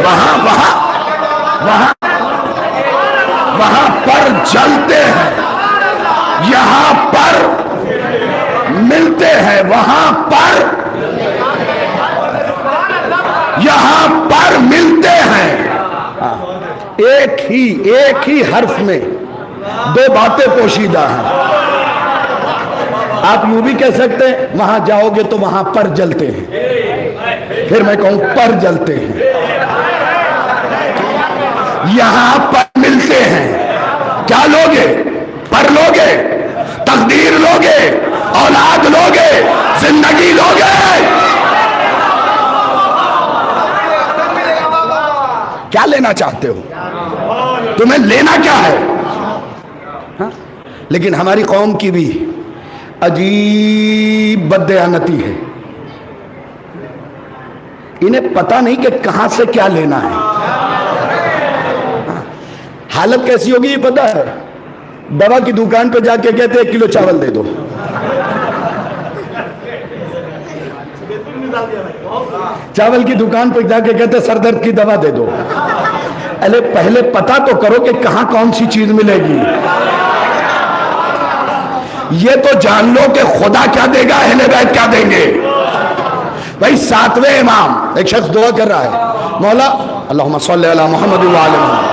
वहां वहां वहां वहां पर जलते हैं, यहां पर मिलते हैं। वहां पर यहां पर मिलते हैं। एक ही हर्फ में दो बातें पोशीदा हैं। आप यूं भी कह सकते हैं वहां जाओगे तो वहां पर जलते हैं, फिर मैं कहूं पर जलते हैं। यहां पर मिलते हैं। क्या लोगे? पर लोगे, तकदीर लोगे, औलाद लोगे, जिंदगी लोगे। क्या लेना चाहते हो? तुम्हें लेना क्या है? हा? लेकिन हमारी कौम की भी अजीब बददयानती है। इन्हें पता नहीं कि कहां से क्या लेना है। हालत कैसी होगी ये पता है? दवा की दुकान पे जाके कहते 1 किलो चावल दे दो। चावल की दुकान पे जाके कहते सर दर्द की दवा दे दो। अरे पहले पता तो करो कि कहां कौन सी चीज मिलेगी। ये तो जान लो कि खुदा क्या देगा, अहले बैत क्या देंगे। भाई 7वें इमाम एक शख्स दुआ कर रहा है, मौला अल्लाहुम्मा सल्ली अला मुहम्मद व आले मुहम्मद।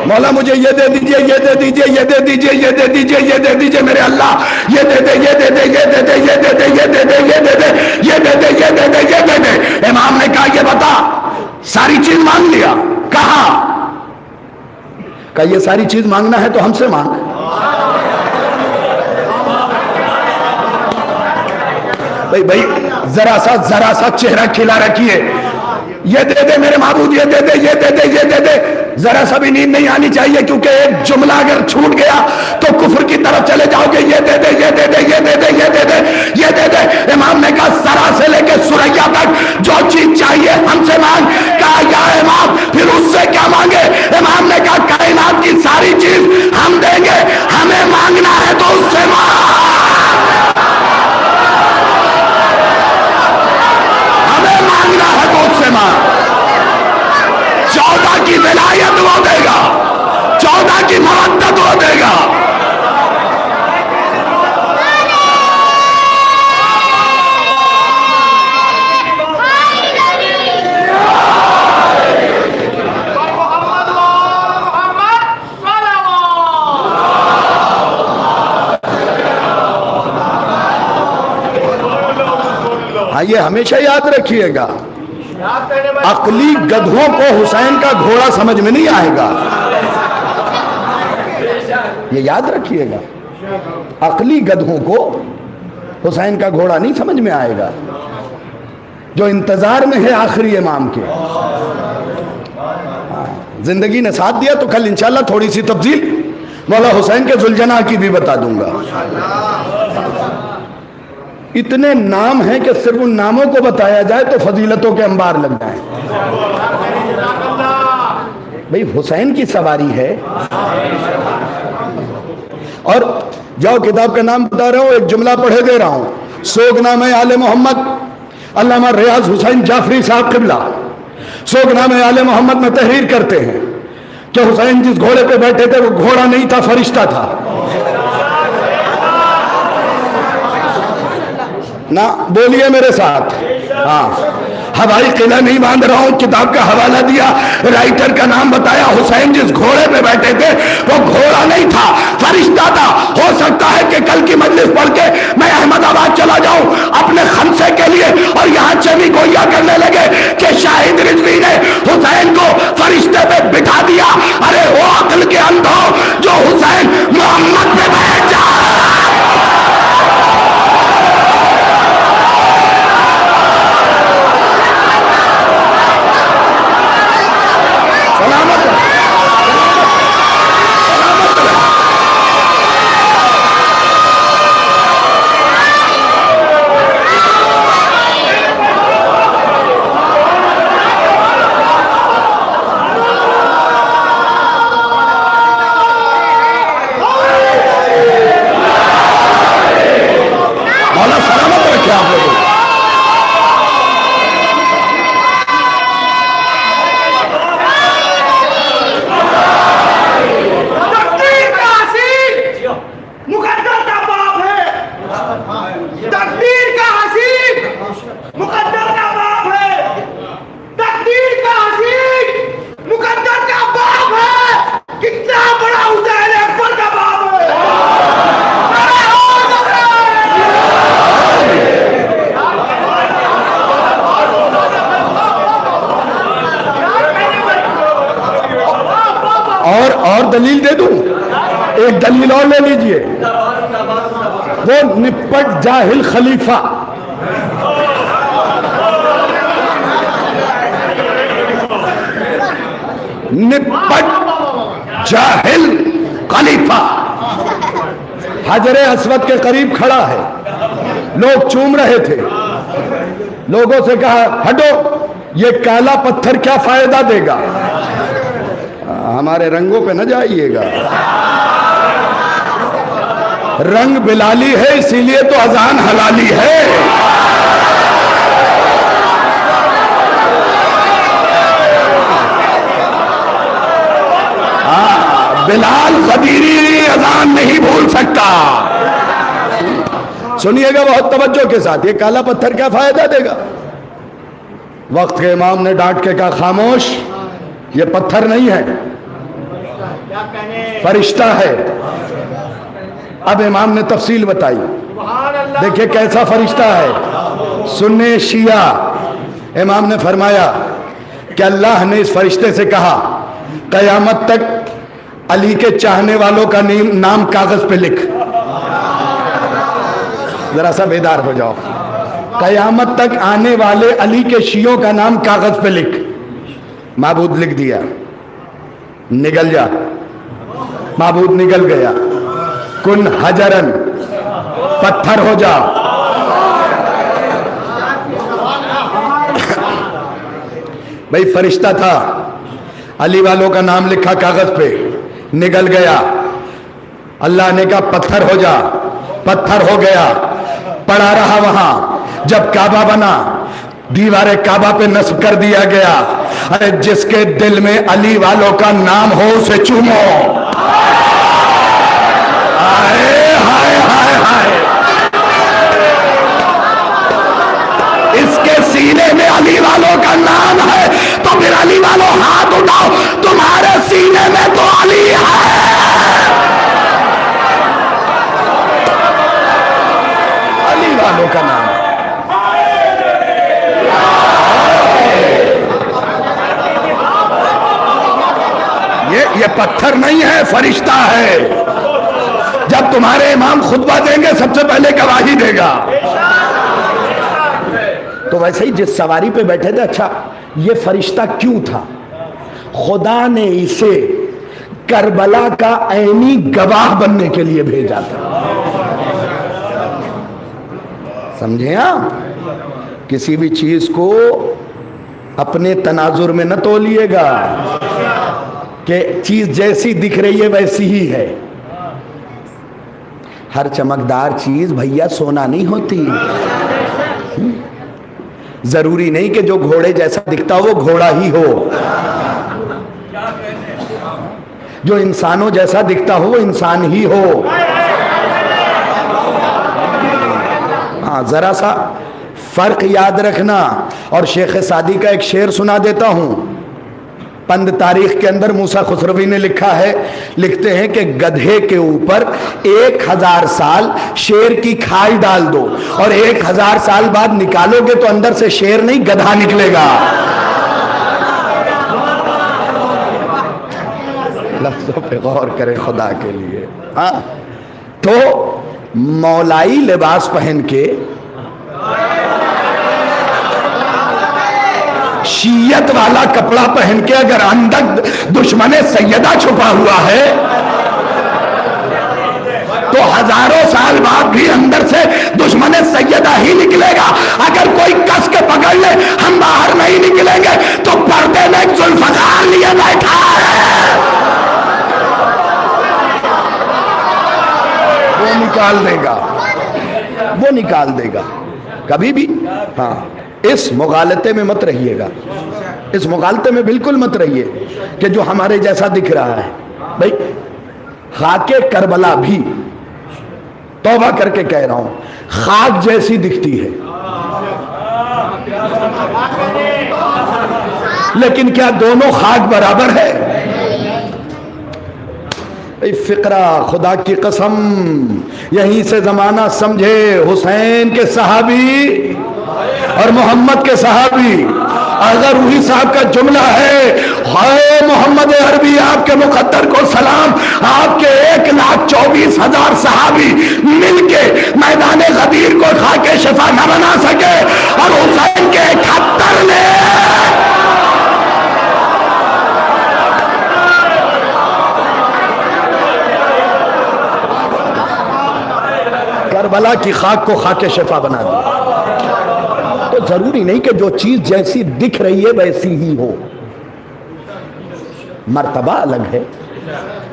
मौला मुझे ये दे दीजिए, ये दे दीजिए, ये दे दीजिए, ये दे दीजिए, ये दे दीजिए मेरे अल्लाह। ये दे दे, ये दे दे, ये दे दे, ये दे दे, ये दे दे, ये दे दे, ये दे दे, ये दे दे, ये दे दे। इमाम ने कहा ये बता सारी चीज मांग लिया? कहा ये सारी चीज मांगना है तो हमसे मांग। भाई जरा सा चेहरा खिला रखिए। ये दे दे मेरे माबूद, ये दे दे, ये दे दे, ये दे दे। जरा सा भी नींद नहीं आनी चाहिए, क्योंकि एक जुमला अगर छूट गया तो कुफ्र की तरफ चले जाओगे। ये दे दे, ये दे दे, ये दे दे, ये दे दे, ये दे दे। इमाम ने कहा सरा से लेके सुरैया तक जो चीज चाहिए हमसे मांग। कहा या इमाम फिर उससे क्या मांगे? इमाम ने कहा कायनात की सारी चीज हम देंगे, हमें मांगना है तो उससे मांग। हमें मांगना है तो उससे मांग। 14 की विलायत वो देगा, 14 की मवद्दत वो देगा। हाँ ये हमेशा याद रखिएगा, अकली गधों को हुसैन का घोड़ा समझ में नहीं आएगा। ये याद रखिएगा, अकली गधों को हुसैन का घोड़ा नहीं समझ में आएगा। जो इंतजार में है आखिरी इमाम के। जिंदगी ने साथ दिया तो कल इंशाल्लाह थोड़ी सी तफसील मौला हुसैन के जुलजना की भी बता दूंगा। इतने नाम हैं कि सिर्फ उन नामों को बताया जाए तो फजीलतों के अंबार लग जाए। भाई हुसैन की सवारी है। और जाओ किताब का नाम बता रहा हूं, एक जुमला पढ़े दे रहा हूं। सोगनामे आले मोहम्मद अल्लामा रियाज हुसैन जाफरी साहब किबला सोगनामे आले मोहम्मद में तहरीर करते हैं कि हुसैन जिस घोड़े पे बैठे थे वो घोड़ा नहीं था, फरिश्ता था। ना बोलिए मेरे साथ। हाँ, हवाई किला नहीं बांध रहा हूं, किताब का हवाला दिया, राइटर का नाम बताया। हुसैन जिस घोड़े पे बैठे थे वो घोड़ा नहीं था, फरिश्ता था। हो सकता है कि कल की मजलिस पढ़ के मैं अहमदाबाद चला जाऊं अपने खमसे के लिए और यहां चमी गोइया करने लगे कि शाहिद रिजवी ने हुसैन को फरिश्ते पे बिठा दिया। अरे वो अक्ल के अंधो जो हुसैन मोहम्मद पे बैठ जा। और दलील दे दूं, एक दलील और ले लीजिए। वो निपट जाहिल खलीफा, निपट जाहिल खलीफा हजरे अस्वद के करीब खड़ा है। लोग चूम रहे थे। लोगों से कहा हटो, ये काला पत्थर क्या फायदा देगा, हमारे रंगों पे न जाइएगा। रंग बिलाली है इसीलिए तो अजान हलाली है। बिलाल खदीरी अजान नहीं भूल सकता। सुनिएगा बहुत तवज्जो के साथ, ये काला पत्थर क्या फायदा देगा। वक्त के इमाम ने डांट के कहा खामोश, ये पत्थर नहीं है, फरिश्ता है। अब इमाम ने तफसील बताई, देखिए कैसा फरिश्ता है। सुन्नी शिया, इमाम ने फरमाया कि अल्लाह ने इस फरिश्ते से कहा कयामत तक अली के चाहने वालों का नाम कागज पे लिख। जरा सा बेदार हो जाओ। कयामत तक आने वाले अली के शियों का नाम कागज पे लिख। माबूद लिख दिया, निकल जा। माबूद निकल गया। कुन हजरन, पत्थर हो जा। भाई फरिश्ता था, अली वालों का नाम लिखा कागज पे, निकल गया। अल्लाह ने कहा पत्थर हो जा, पत्थर हो गया। पड़ा रहा वहां। जब काबा बना, दीवारे काबा पे नस्ब कर दिया गया। अरे जिसके दिल में अली वालों का नाम हो उसे चूमो। हाय हाय हाय हाय। इसके सीने में अली वालों का नाम है तो फिर अली वालों हाथ उठाओ, तुम्हारे सीने में तो अली है। अली वालों का नाम। ये पत्थर नहीं है, फरिश्ता है। जब तुम्हारे इमाम खुतबा देंगे सबसे पहले गवाही देगा। तो वैसे ही जिस सवारी पे बैठे थे, अच्छा ये फरिश्ता क्यों था? खुदा ने इसे करबला का ऐनी गवाह बनने के लिए भेजा था। समझे आप? किसी भी चीज को अपने तनाजुर में न तोलिएगा कि चीज जैसी दिख रही है वैसी ही है। हर चमकदार चीज भैया सोना नहीं होती। जरूरी नहीं कि जो घोड़े जैसा दिखता हो वो घोड़ा ही हो, जो इंसानों जैसा दिखता हो वो इंसान ही हो। हाँ, जरा सा फर्क याद रखना। और शेख सादी का एक शेर सुना देता हूं। पंद तारीख के अंदर मूसा खुसरवी ने लिखा है, लिखते हैं कि गधे के ऊपर 1000 साल शेर की खाल डाल दो और 1000 साल बाद निकालोगे तो अंदर से शेर नहीं गधा निकलेगा। लफ्जों पे गौर करें खुदा के लिए। हाँ, तो मौलाई लिबास पहन के शीयत वाला कपड़ा पहन के अगर अंदर दुश्मने सैयदा छुपा हुआ है तो हजारों साल बाद भी अंदर से दुश्मने सैयदा ही निकलेगा। अगर कोई कस के पकड़ ले हम बाहर नहीं निकलेंगे तो पर्दे में जुल्फकार लिए बैठा है, वो निकाल देगा, वो निकाल देगा कभी भी। हाँ, इस मुगालते में मत रहिएगा, इस मुगालते में बिल्कुल मत रहिए कि जो हमारे जैसा दिख रहा है। भाई खाके करबला भी, तौबा करके कह रहा हूं, खाक जैसी दिखती है, लेकिन क्या दोनों खाक बराबर है? फिक्रा खुदा की कसम, यहीं से जमाना समझे हुसैन के सहाबी और मोहम्मद के सहाबी। अगर वही साहब का जुमला है, हाय मोहम्मद अरबी आपके मुकद्दर को सलाम, आपके 1,24,000 सहाबी मिलके मैदान गदीर को खाके शिफा न बना सके और हुसैन के 71 ने करबला की खाक को खाके शिफा बना दी। तो जरूरी नहीं कि जो चीज जैसी दिख रही है वैसी ही हो। मर्तबा अलग है,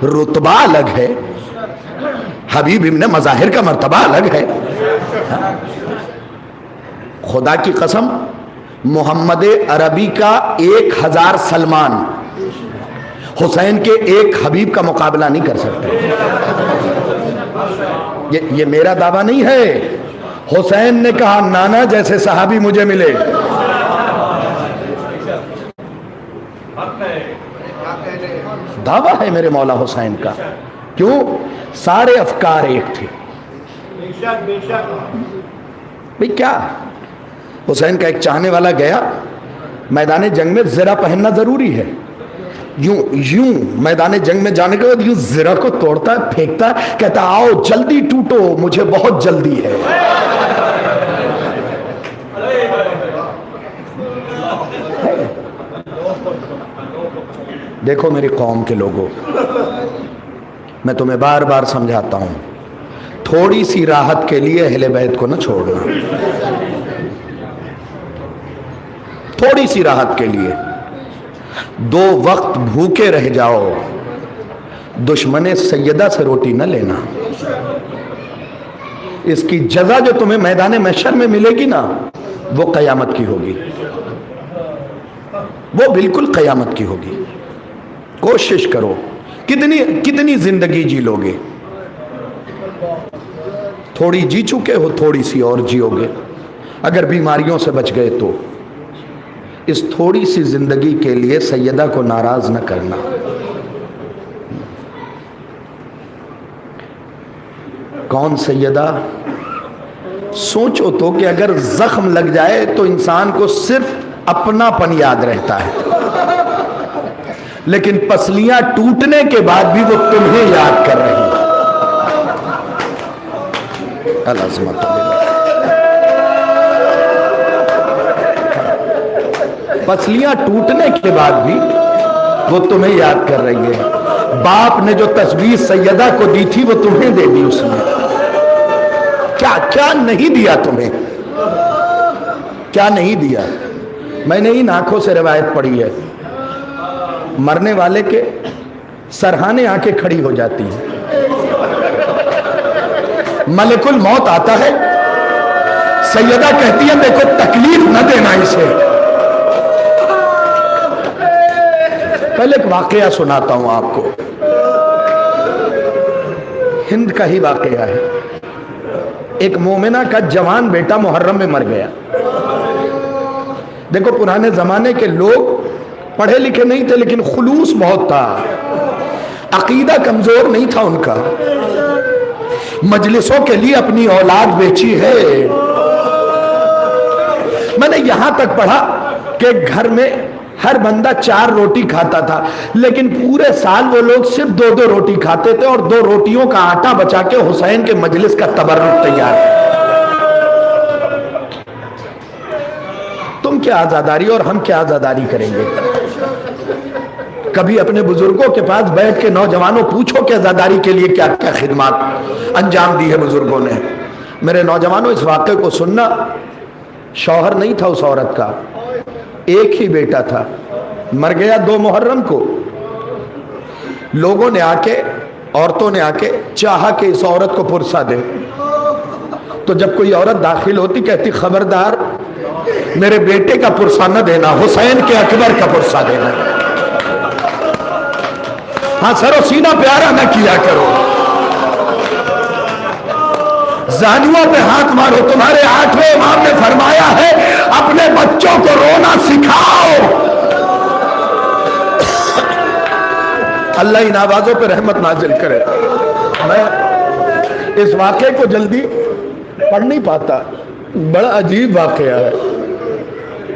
रुतबा अलग है, हबीब इब्ने मज़ाहिर का मर्तबा अलग है। खुदा की कसम, मोहम्मद अरबी का 1000 सलमान हुसैन के एक हबीब का मुकाबला नहीं कर सकते। ये मेरा दावा नहीं है। हुसैन ने कहा नाना जैसे सहाबी मुझे मिले। दावा है मेरे मौला हुसैन का। क्यों? सारे अफकार एक थे। भाई क्या, हुसैन का एक चाहने वाला गया मैदान जंग में, ज़रा पहनना जरूरी है। यूं यूं मैदान जंग में जाने के बाद यूं ज़रा को तोड़ता है, फेंकता है, कहता आओ जल्दी टूटो, मुझे बहुत जल्दी है। देखो मेरी कौम के लोगों, मैं तुम्हें बार बार समझाता हूं, थोड़ी सी राहत के लिए अहले बैत को न छोड़ना। थोड़ी सी राहत के लिए 2 वक्त भूखे रह जाओ, दुश्मने सैयदा से रोटी न लेना। इसकी जजा जो तुम्हें मैदान महशर में मिलेगी ना, वो कयामत की होगी, वो बिल्कुल कयामत की होगी। कोशिश करो, कितनी जिंदगी जी लोगे? थोड़ी जी चुके हो, थोड़ी सी और जियोगे। अगर बीमारियों से बच गए तो इस थोड़ी सी जिंदगी के लिए सैयदा को नाराज न करना। कौन सैयदा? सोचो तो कि अगर जख्म लग जाए तो इंसान को सिर्फ अपनापन याद रहता है, लेकिन पसलियां टूटने के बाद भी वो तुम्हें याद कर रही है। पसलियां टूटने के बाद भी वो तुम्हें याद कर रही है। बाप ने जो तस्वीर सैयदा को दी थी वो तुम्हें दे दी उसने। क्या क्या नहीं दिया तुम्हें, क्या नहीं दिया। मैंने इन आंखों से रिवायत पढ़ी है, मरने वाले के सरहाने आंखें खड़ी हो जाती हैं। मलकुल मौत आता है, सैयदा कहती है देखो तकलीफ न देना इसे। पहले एक वाकया सुनाता हूं आपको, हिंद का ही वाकया है। एक मोमिना का जवान बेटा मुहर्रम में मर गया। देखो पुराने जमाने के लोग पढ़े लिखे नहीं थे लेकिन खुलूस बहुत था, अकीदा कमजोर नहीं था उनका। मजलिसों के लिए अपनी औलाद बेची है। मैंने यहां तक पढ़ा कि घर में हर बंदा 4 रोटी खाता था, लेकिन पूरे साल वो लोग सिर्फ 2-2 रोटी खाते थे और 2 रोटियों का आटा बचा के हुसैन के मजलिस का तबर्रुक तैयार। तुम क्या आजादारी और हम क्या आजादारी करेंगे। कभी अपने बुजुर्गों के पास बैठ के नौजवानों पूछो कि आजादारी के लिए क्या क्या खिदमत अंजाम दी है बुजुर्गों ने। मेरे नौजवानों, इस वाक़े को सुनना। शौहर नहीं था उस औरत का, एक ही बेटा था, मर गया 2 मुहर्रम को। लोगों ने आके, औरतों ने आके चाहा कि इस औरत को पुरसा दे। तो जब कोई औरत दाखिल होती कहती खबरदार मेरे बेटे का पुरसा न देना, हुसैन के अकबर का पुरसा देना। हाँ सरो सीना प्यारा न किया करो, जानियों पे हाथ मारो। तुम्हारे 8वें इमाम ने फरमाया है अपने बच्चों को रोना सिखाओ। अल्लाह इन आवाजों पे रहमत नाजिल करे। मैं इस वाक़े को जल्दी पढ़ नहीं पाता, बड़ा अजीब वाक़या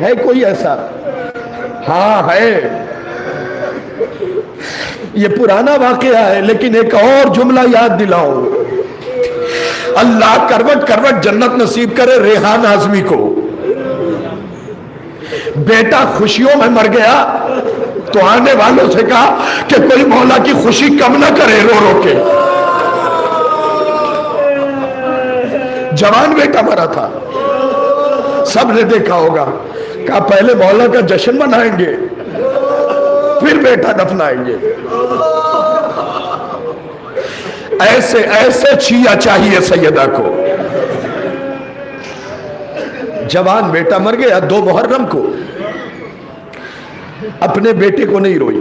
है कोई ऐसा? हाँ है, ये पुराना वाक़या है लेकिन एक और जुमला याद दिलाऊं। अल्लाह करवट करवट जन्नत नसीब करे रेहान आजमी को। बेटा खुशियों में मर गया तो आने वालों से कहा कि कोई मौला की खुशी कम ना करे रो रो के। जवान बेटा मरा था, सबने देखा होगा। कहा पहले मौला का जश्न मनाएंगे फिर बेटा दफनाएंगे। ऐसे ऐसे छिया चाहिए सैयदा को। जवान बेटा मर गया 2 मुहर्रम को, अपने बेटे को नहीं रोई,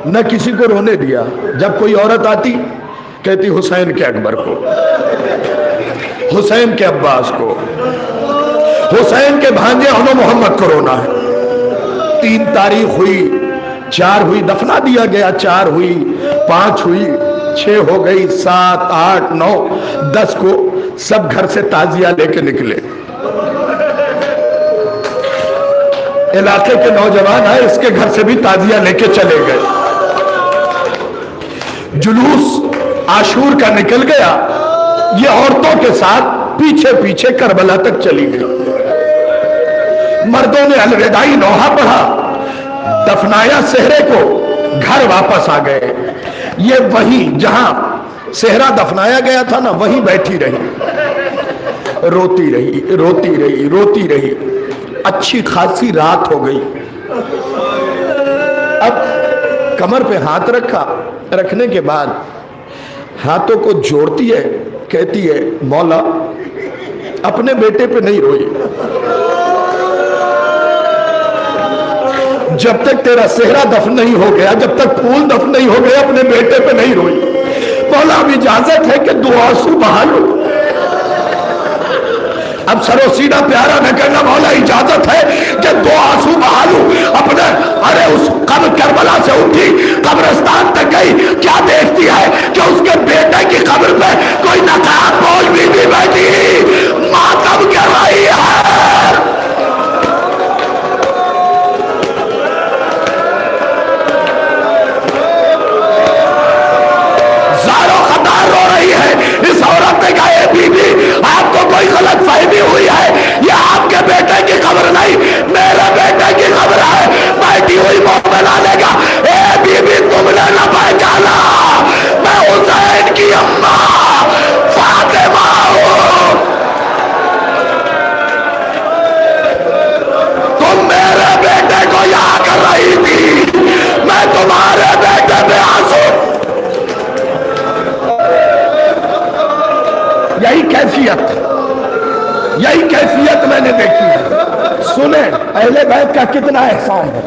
न किसी को रोने दिया। जब कोई औरत आती कहती हुसैन के अकबर को, हुसैन के अब्बास को, हुसैन के भांजे अनो मोहम्मद को रोना है। 3 तारीख हुई, 4 हुई, दफना दिया गया, 4 हुई, 5 हुई, 6 हो गई, 7, 8, 9, 10 को सब घर से ताजिया लेके निकले। इलाके के नौजवान आए, इसके घर से भी ताजिया लेके चले गए। जुलूस आशूर का निकल गया। ये औरतों के साथ पीछे पीछे करबला तक चली गई। मर्दों ने अलविदाई नौहा पढ़ा, दफनाया सेहरे को, घर वापस आ गए। ये वही जहां सेहरा दफनाया गया था ना, वहीं बैठी रही, रोती रही, रोती रही, रोती रही। अच्छी खासी रात हो गई। अब कमर पे हाथ रखा, रखने के बाद हाथों को जोड़ती है, कहती है मौला अपने बेटे पे नहीं रोई, जब तक तेरा सेहरा दफन नहीं हो गया, जब तक फूल दफन नहीं हो गया, अपने बेटे पे नहीं रोई। मौला अब इजाजत है कि 2 आंसू बहा लो। अब सरो सीना प्यारा न करना, मौला इजाजत है कि 2 आंसू बहा लूं अपने। अरे उस कब्र करबला से उठी, कब्रिस्तान तक गई, क्या देखती है कि उसके बेटे की कब्र पे कोई नकाब मौलवी भी बैठी मातम कर रही है। जारो खतार रो रही है। इस औरत ने कहा बीबी आपको कोई गलत फहमी हुई है, ये आपके बेटे की खबर नहीं मेरे बेटे की खबर है। यही कैफियत मैंने देखी है। सुने अहले बैत का कितना एहसान है।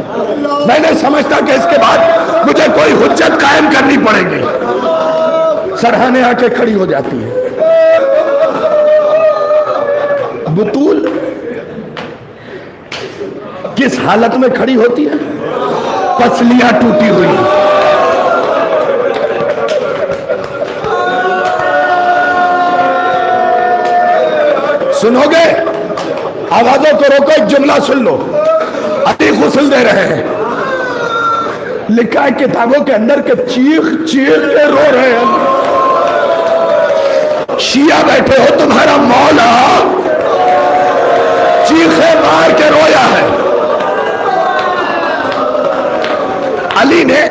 मैंने समझता कि इसके बाद मुझे कोई हुज्जत कायम करनी पड़ेगी। सरहाने आके खड़ी हो जाती है। बुतूल किस हालत में खड़ी होती है? पसलियां टूटी हुई। सुनोगे? आवाजों को रोको, एक जुमला सुन लो। अली गुस्ल दे रहे हैं, लिखा है किताबों के अंदर के चीख चीख के रो रहे हैं। शिया बैठे हो, तुम्हारा मौला चीखे मार के रोया है। अली ने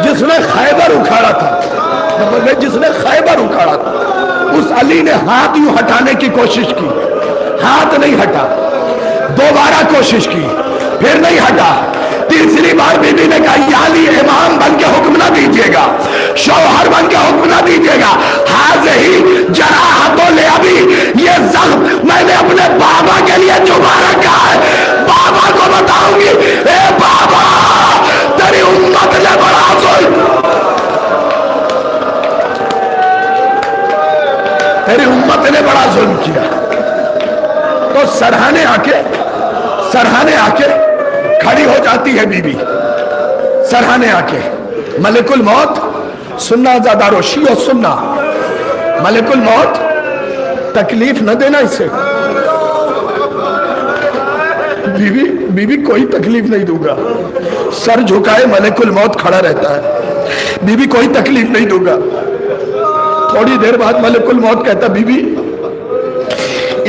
जिसने खैबर उखाड़ा था, जिसने खैबर उखाड़ा था, उस अली ने हाथ यूं हटाने की कोशिश की, हाथ नहीं हटा। दोबारा कोशिश की, फिर नहीं हटा। तीसरी बार बीबी ने कहा, या अली इमाम बन के हुक्म ना दीजिएगा, शौहर बन के हुक्म ना दीजिएगा। हाथ ही जरा हाथों ले, अभी ये जख्म मैंने अपने बाबा के लिए छुपा रखा है। बाबा को बताऊंगी, ए बाबा तेरी उम्मत ने बड़ा जुल्म, तेरी उम्मत ने बड़ा जुल्म किया। तो सरहाने आके खड़ी हो जाती है बीबी। सरहाने आके मलिकुल मौत, सुन्ना ज़ादारोशी और सुन्ना, मलिकुल मौत तकलीफ न देना इसे। बीबी कोई तकलीफ नहीं दूंगा। सर झुकाए मलिकुल मौत खड़ा रहता है। बीबी कोई तकलीफ नहीं दूंगा। थोड़ी देर बाद मलिकुल मौत कहता, बीबी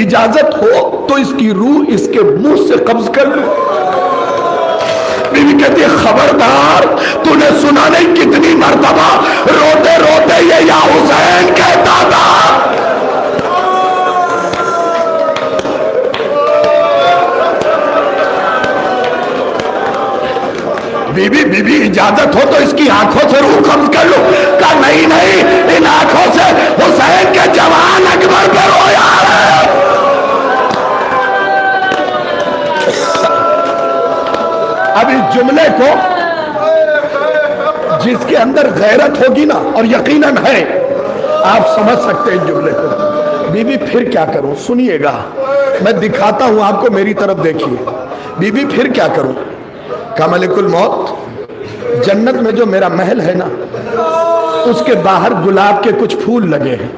इजाजत हो तो इसकी रूह इसके मुंह से कब्ज कर लो। बीवी कहती है, खबरदार, तूने सुना नहीं कितनी मर्तबा रोते रोते ये या हुसैन कहता था। बीबी इजाजत हो तो इसकी आंखों से रूह कब्ज कर लो। कहा नहीं, इन आंखों से हुसैन के जवान अकबर पे रोया है। अब इस जुमले को, जिसके अंदर गैरत होगी ना, और यकीनन है, आप समझ सकते हैं इस जुमले को। बीबी फिर क्या करूं? सुनिएगा, मैं दिखाता हूं आपको, मेरी तरफ देखिए। बीबी फिर क्या करूं? का मलिकुल मौत, जन्नत में जो मेरा महल है ना, उसके बाहर गुलाब के कुछ फूल लगे हैं।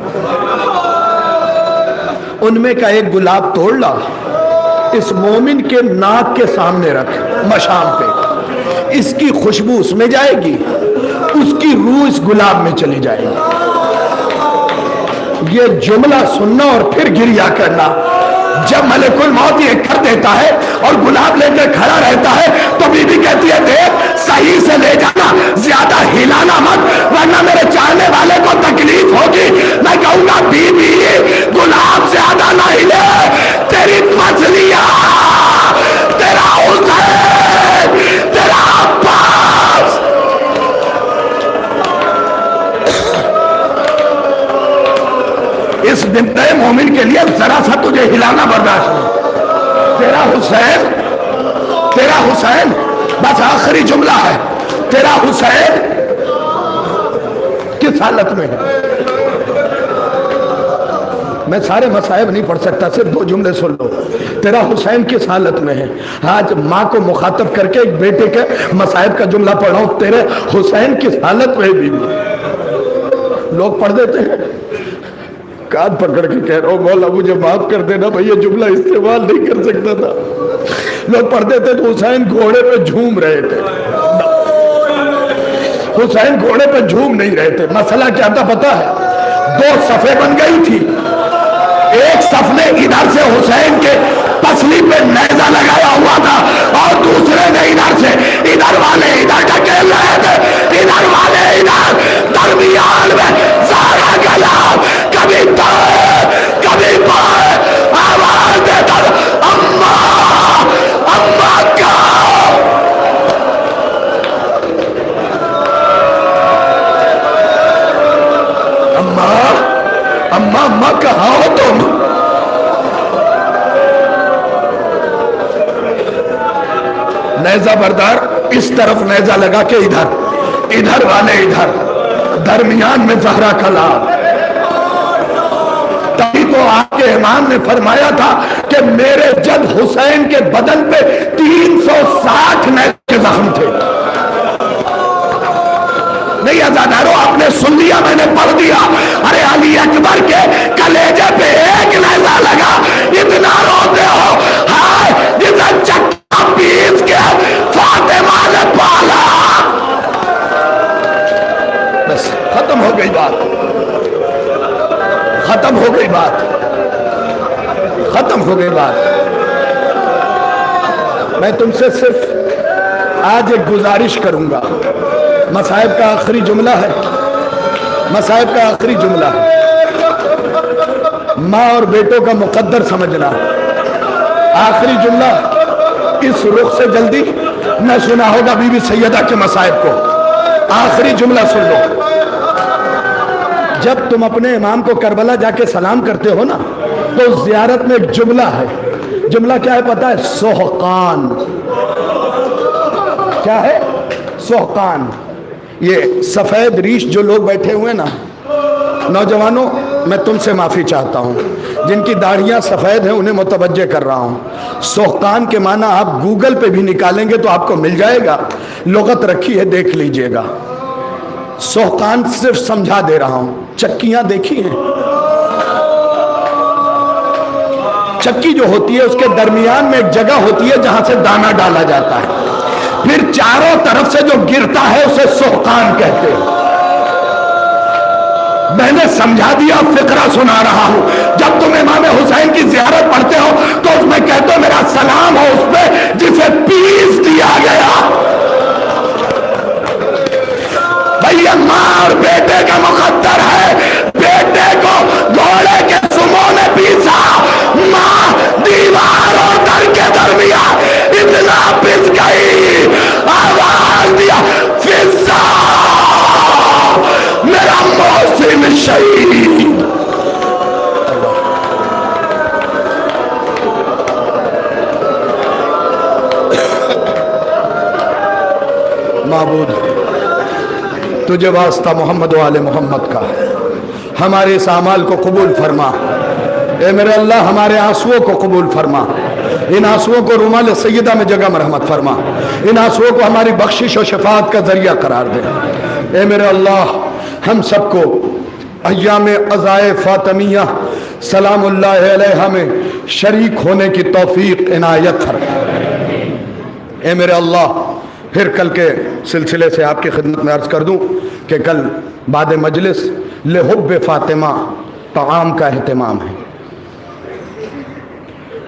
उनमें का एक गुलाब तोड़ ला, इस मोमिन के नाक के सामने रख, मशाम पे। इसकी खुशबू उसमें जाएगी, उसकी रूह इस गुलाब में चली जाएगी। ये जुमला सुनना और फिर गिरिया करना। जब मलिकुल मौत ये कर देता है और गुलाब लेकर खड़ा रहता है, तो बीबी कहती है, देख सही से ले जाना, ज्यादा हिलाना मत, वरना मेरे चाहने वाले को तकलीफ होगी। मैं कहूंगा, बीबी गुलाब ज्यादा ना हिले, तेरी पसलियां, तेरा हुसैन, तेरा अब्बास। इस निम्ते मोमिन के लिए जरा सा तुझे हिलाना बर्दाश्त नहीं। तेरा हुसैन, बस आखिरी जुमला है, तेरा हुसैन किस हालत में है? मैं सारे मसाइब नहीं पढ़ सकता, सिर्फ दो जुमले सुन लो। तेरा हुसैन किस हालत में है? आज माँ को मुखातब करके एक बेटे के मसाइब का जुमला पढ़ रहा हूं, तेरे हुसैन किस हालत में है बीबी। लोग पढ़ देते हैं, कान पकड़ के कह रहा हूं, मौला मुझे माफ कर देना भैया, जुमला इस्तेमाल नहीं कर सकता था। लोग पढ़ते थे तो हुसैन घोड़े पे झूम रहे थे। हुसैन घोड़े पे झूम नहीं रहे थे। मसला क्या था पता है? दो सफे बन गई थी। एक सफ ने इधर से हुसैन के पसली पे नेजा लगाया हुआ था, और दूसरे ने इधर से, इधर वाले इधर ढकेल रहे थे, इधर वाले इधर, दरमियान में सारा गला कभी दाएं कभी बाएं आवाज देता था, अम्मा अम्मा का। अम्मा अम्मा अम्मा कहाँ हो तुम? नेजा बरदार इस तरफ नेजा लगा के इधर, इधर वाले इधर, दरमियान में जहरा कला। तभी तो आपके इमाम ने फरमाया था कि मेरे जद हुसैन के बदन पे 360 नेज़े के जख्म थे। नहीं आजादारो, आपने सुन लिया, मैंने पढ़ दिया। अरे अली अकबर के कलेजे पे एक नेज़ा लगा, इतना रोते हो। हाय जिसे चक्का पीस के फातिमा ने पाला। बस खत्म हो गई बात, खत्म हो गई बात, खत्म हो गई बात। मैं तुमसे सिर्फ आज एक गुजारिश करूंगा। मसाइब का आखिरी जुमला है, मसाइब का आखिरी जुमला है। माँ और बेटों का मुकद्दर समझना। आखिरी जुमला इस रुख से जल्दी न सुना होगा बीबी सैयदा के मसाइब को। आखिरी जुमला सुन लो। जब तुम अपने इमाम को करबला जाके सलाम करते हो ना, तो जियारत में एक जुमला है। जुमला क्या है पता है? सोहकान। क्या है? सोहकान। ये सफेद रीश जो लोग बैठे हुए ना, नौजवानों, मैं तुमसे माफी चाहता हूं, जिनकी दाढ़ियां सफेद हैं उन्हें मुतवज्जे कर रहा हूं। सोहकान के माना आप गूगल पे भी निकालेंगे तो आपको मिल जाएगा। लुगत रखी है, देख लीजिएगा। सोहकान सिर्फ समझा दे रहा हूं। चक्कियां देखी हैं? चक्की जो होती है उसके दरमियान में एक जगह होती है जहां से दाना डाला जाता है, फिर चारों तरफ से जो गिरता है उसे सोहकान कहते हैं। मैंने समझा दिया, फिक्रा सुना रहा हूं। जब तुम इमाम हुसैन की जियारत पढ़ते हो तो उसमें कहते हो मेरा सलाम हो उस पे जिसे पीस दिया गया। भैया माँ और बेटे का मुकद्दर है। बेटे को घोड़े के सुमो ने पीसा, माँ दीवार और दर के दरमियान इतना पिस गई, आवाज दिया फिजा मेरा मोहसिन शहीद। माबूद तुझे वास्ता मोहम्मद वाले मोहम्मद का, हमारे इस अमाल को कबूल फरमा। ए मेरे अल्लाह हमारे आंसुओं को कबूल फरमा। इन आंसुओं को रुमाल सैयदा में जगह मरहमत फरमा। इन आंसुओं को हमारी बख्शिश और शफाअत का जरिया करार दे। ए मेरे अल्लाह हम सबको अय्याम अज़ाए फातिमिया सलामुल्लाह अलैहा में शरीक होने की तौफीक इनायत फरमा। ए मेरे अल्लाह फिर कल के सिलसिले से आपकी खिदमत में अर्ज़ कर दूं कि कल बाद मजलिस लेहुब्बे फातिमा ताम का एहतमाम है।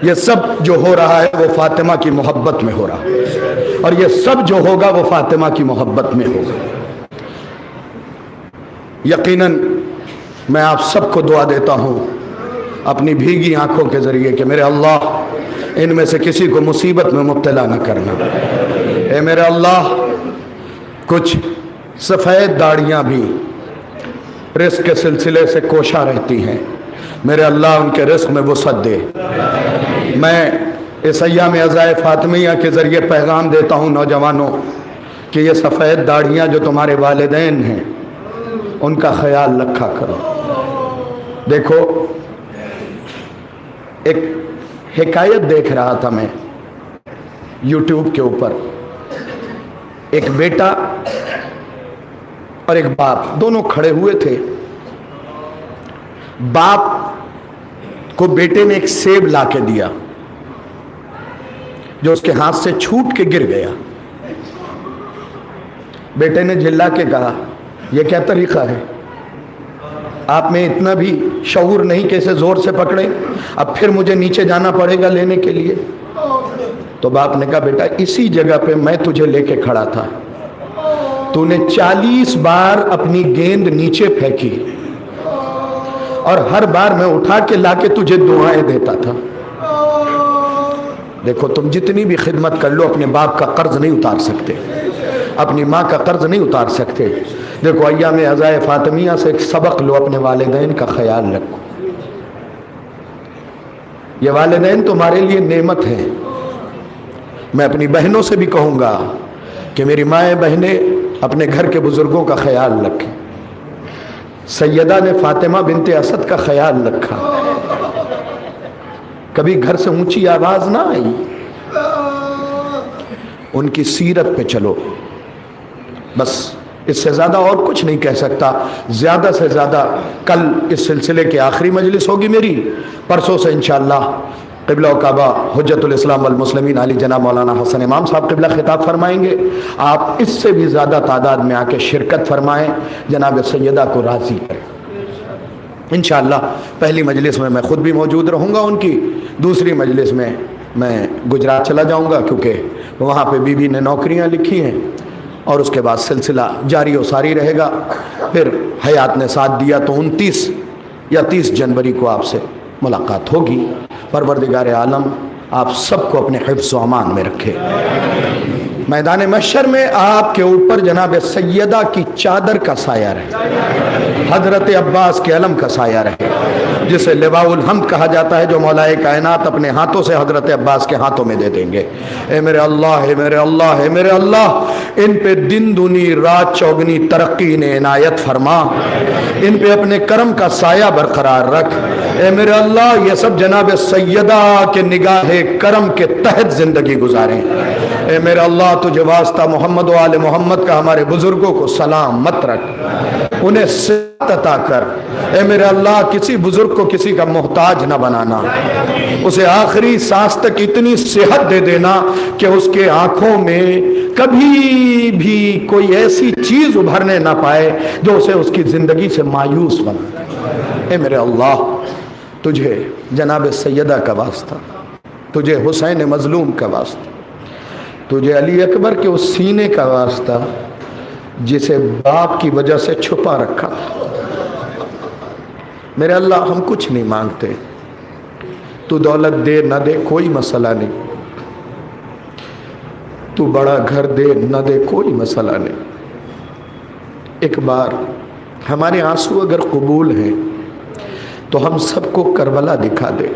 ये सब जो हो रहा है वो फातिमा की मोहब्बत में हो रहा है, और ये सब जो होगा वो फातिमा की मोहब्बत में होगा। यकीनन मैं आप सबको दुआ देता हूँ अपनी भीगी आंखों के जरिए कि मेरे अल्लाह इनमें से किसी को मुसीबत में मुब्तला न करना। ए मेरे अल्लाह कुछ सफ़ेद दाढ़ियाँ भी रिस्क के सिलसिले से कोशा रहती हैं, मेरे अल्लाह उनके रिस्क में वसअत दे। मैं इस अय्याम अज़ाए फातिमिया के ज़रिए पैगाम देता हूँ नौजवानों कि ये सफ़ेद दाढ़ियाँ जो तुम्हारे वालिदैन हैं उनका ख्याल रखा करो। देखो एक हिकायत देख रहा था मैं यूट्यूब के ऊपर। एक बेटा और एक बाप दोनों खड़े हुए थे। बाप को बेटे ने एक सेब ला के दिया जो उसके हाथ से छूट के गिर गया। बेटे ने चिल्ला के कहा यह क्या तरीका है, आप में इतना भी शऊर नहीं कि इसे जोर से पकड़े, अब फिर मुझे नीचे जाना पड़ेगा लेने के लिए। तो बाप ने कहा बेटा इसी जगह पे मैं तुझे लेके खड़ा था, तूने 40 बार अपनी गेंद नीचे फेंकी और हर बार मैं उठा के लाके तुझे दुआएं देता था। देखो तुम जितनी भी खिदमत कर लो अपने बाप का कर्ज नहीं उतार सकते, अपनी माँ का कर्ज नहीं उतार सकते। देखो अय्याम अज़ाए फातिमिया से एक सबक लो, अपने वालिदैन का ख्याल रखो। ये वालिदैन तुम्हारे लिए नेमत है, मैं अपनी बहनों से भी कहूँगा कि मेरी माएँ बहनें अपने घर के बुज़ुर्गों का ख्याल रखें। सैयदा ने फातिमा बिनते असद का ख्याल रखा, कभी घर से ऊंची आवाज ना आई। उनकी सीरत पे चलो, बस इससे ज़्यादा और कुछ नहीं कह सकता। ज़्यादा से ज़्यादा कल इस सिलसिले की आखिरी मजलिस होगी मेरी, परसों से इंशाअल्लाह क़िबला काबा हुज्जतुल इस्लाम वल मुस्लिमीन अली जनाब मौलाना हसन इमाम साहब क़िबला खिताब फरमाएंगे। आप इससे भी ज़्यादा तादाद में आके शिरकत फरमाएं, जनाब सैयदा को राज़ी करें इंशाअल्लाह। पहली मजलिस में मैं ख़ुद भी मौजूद रहूँगा उनकी, दूसरी मजलिस में मैं गुजरात चला जाऊँगा क्योंकि वहाँ पे बीबी ने नौकरियाँ लिखी हैं, और उसके बाद सिलसिला जारी और सारी रहेगा। फिर हयात ने साथ दिया तो 29 या 30 जनवरी को आपसे मुलाकात होगी। परवरदिगार आलम आप सबको अपने हिफ्ज़ व अमान में रखे। मैदान महशर में आपके ऊपर जनाब सैयदा की चादर का साया रहे, हजरत अब्बास के अलम का साया रहे, जिसे लिवाउल हम्द कहा जाता है, जो मौलाए कायनात अपने हाथों से हजरत अब्बास के हाथों में दे देंगे। ए मेरे अल्लाह, ए मेरे अल्लाह, ए मेरे अल्लाह, इन पे दिन दुनी रात चौगनी तरक्की ने इनायत फरमा, इन पे अपने करम का साया बरकरार रख। ए मेरे अल्लाह, ये सब जनाब सैयदा के निगाहे करम के तहत जिंदगी गुजारें। ए मेरे अल्लाह, तुझे वास्ता मोहम्मद व आले मोहम्मद का हमारे बुजुर्गों को सलाम मत रख, उन्हें सेहत अता कर। ए मेरे अल्लाह, किसी बुजुर्ग को किसी का मोहताज न बनाना, उसे आखिरी सांस तक इतनी सेहत दे देना कि उसके आंखों में कभी भी कोई ऐसी चीज उभरने ना पाए जो उसे उसकी जिंदगी से मायूस बना। ए मेरे अल्लाह, तुझे जनाब सैयदा का वास्ता, तुझे हुसैन मजलूम का वास्ता, तुझे अली अकबर के उस सीने का वास्ता जिसे बाप की वजह से छुपा रखा। मेरे अल्लाह, हम कुछ नहीं मांगते, तू दौलत दे न दे कोई मसला नहीं, तू बड़ा घर दे न दे कोई मसला नहीं। एक बार हमारे आंसू अगर कबूल हैं तो हम सबको करबला दिखा दे,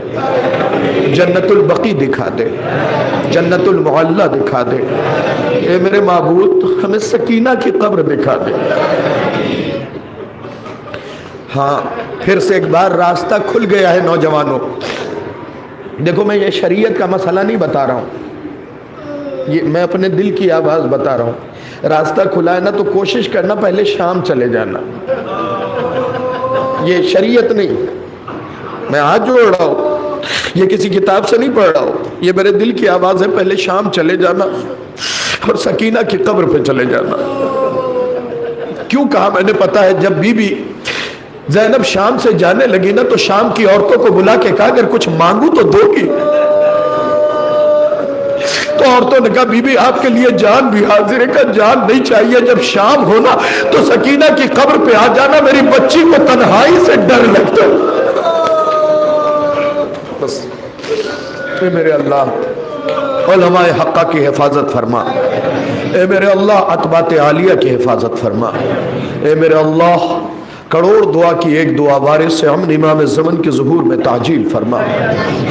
जन्नतुल बकी दिखा दे, जन्नतुल मुअल्ला दिखा दे। ए मेरे माबूद, हमें सकीना की कब्र दिखा दे। हाँ, फिर से एक बार रास्ता खुल गया है नौजवानों। देखो, मैं ये शरीयत का मसला नहीं बता रहा हूँ, ये मैं अपने दिल की आवाज़ बता रहा हूँ। रास्ता खुला है ना तो कोशिश करना पहले शाम चले जाना, ये शरीयत नहीं, मैं हाथ जोड़ रहा हूँ, ये किसी किताब से नहीं पढ़ रहा हूँ, ये मेरे दिल की आवाज़ है। पहले शाम चले जाना और सकीना की कब्र पे चले जाना। क्यों कहा मैंने पता है, जब बीबी ज़ैनब शाम से जाने लगी ना तो शाम की औरतों को बुला के कहा, अगर कुछ मांगू तो दोगी? तो औरतों ने कहा, बीबी आपके लिए जान भी हाजिर है। का जान नहीं चाहिए, जब शाम होना तो सकीना की कब्र पे आ जाना, मेरी बच्ची को तन्हाई से डर लगता। बस ए मेरे अल्लाह, उलमाए हक्का की हिफाजत फरमा। ए मेरे अल्लाह, अतबात आलिया की हिफाजत फरमा। ए मेरे अल्लाह, करोड़ दुआ की एक दुआ वारिस से हम इमाम ज़मन के ज़ुहूर में ताजील फरमा,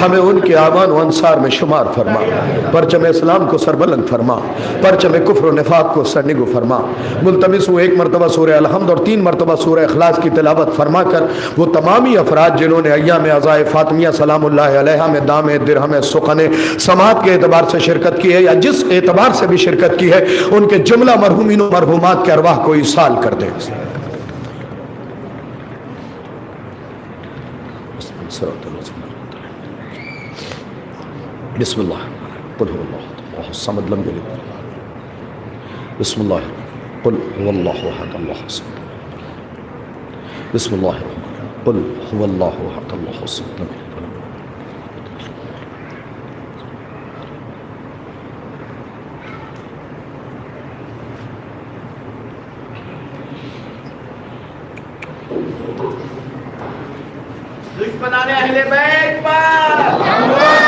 हमें उनके आवान व अंसार में शुमार फरमा, परचम इस्लाम को सरबलंद फरमा, परचम कुफ्र व निफाक को सरनिगु फरमा। मुल्तमिस हूँ एक मरतबा सूरह अलहम्द और 3 मरतबा सूरह इखलास की तिलावत फरमा कर वो तमामी अफराद जिन्होंने अय्याम अज़ाए फ़ातिमिया सलामुल्लाह अलैहा में दाम दिरहम सुखने समात के एतबार से शिरकत की है या जिस एतबार से भी शिरकत की है, उनके जुमला मरहूमीन व मरहूमात के अरवाह को ईसाल कर दे। बिस्मिल्लाह, कुल हुवल्लाहु समद लम यलिद, बिस्मिल्लाह, कुल हुवल्लाहु अहद अल्लाहु समद, बिस्मिल्लाह, कुल हुवल्लाहु अहद अल्लाहु समद। दुश्मनाने अहले बैत पर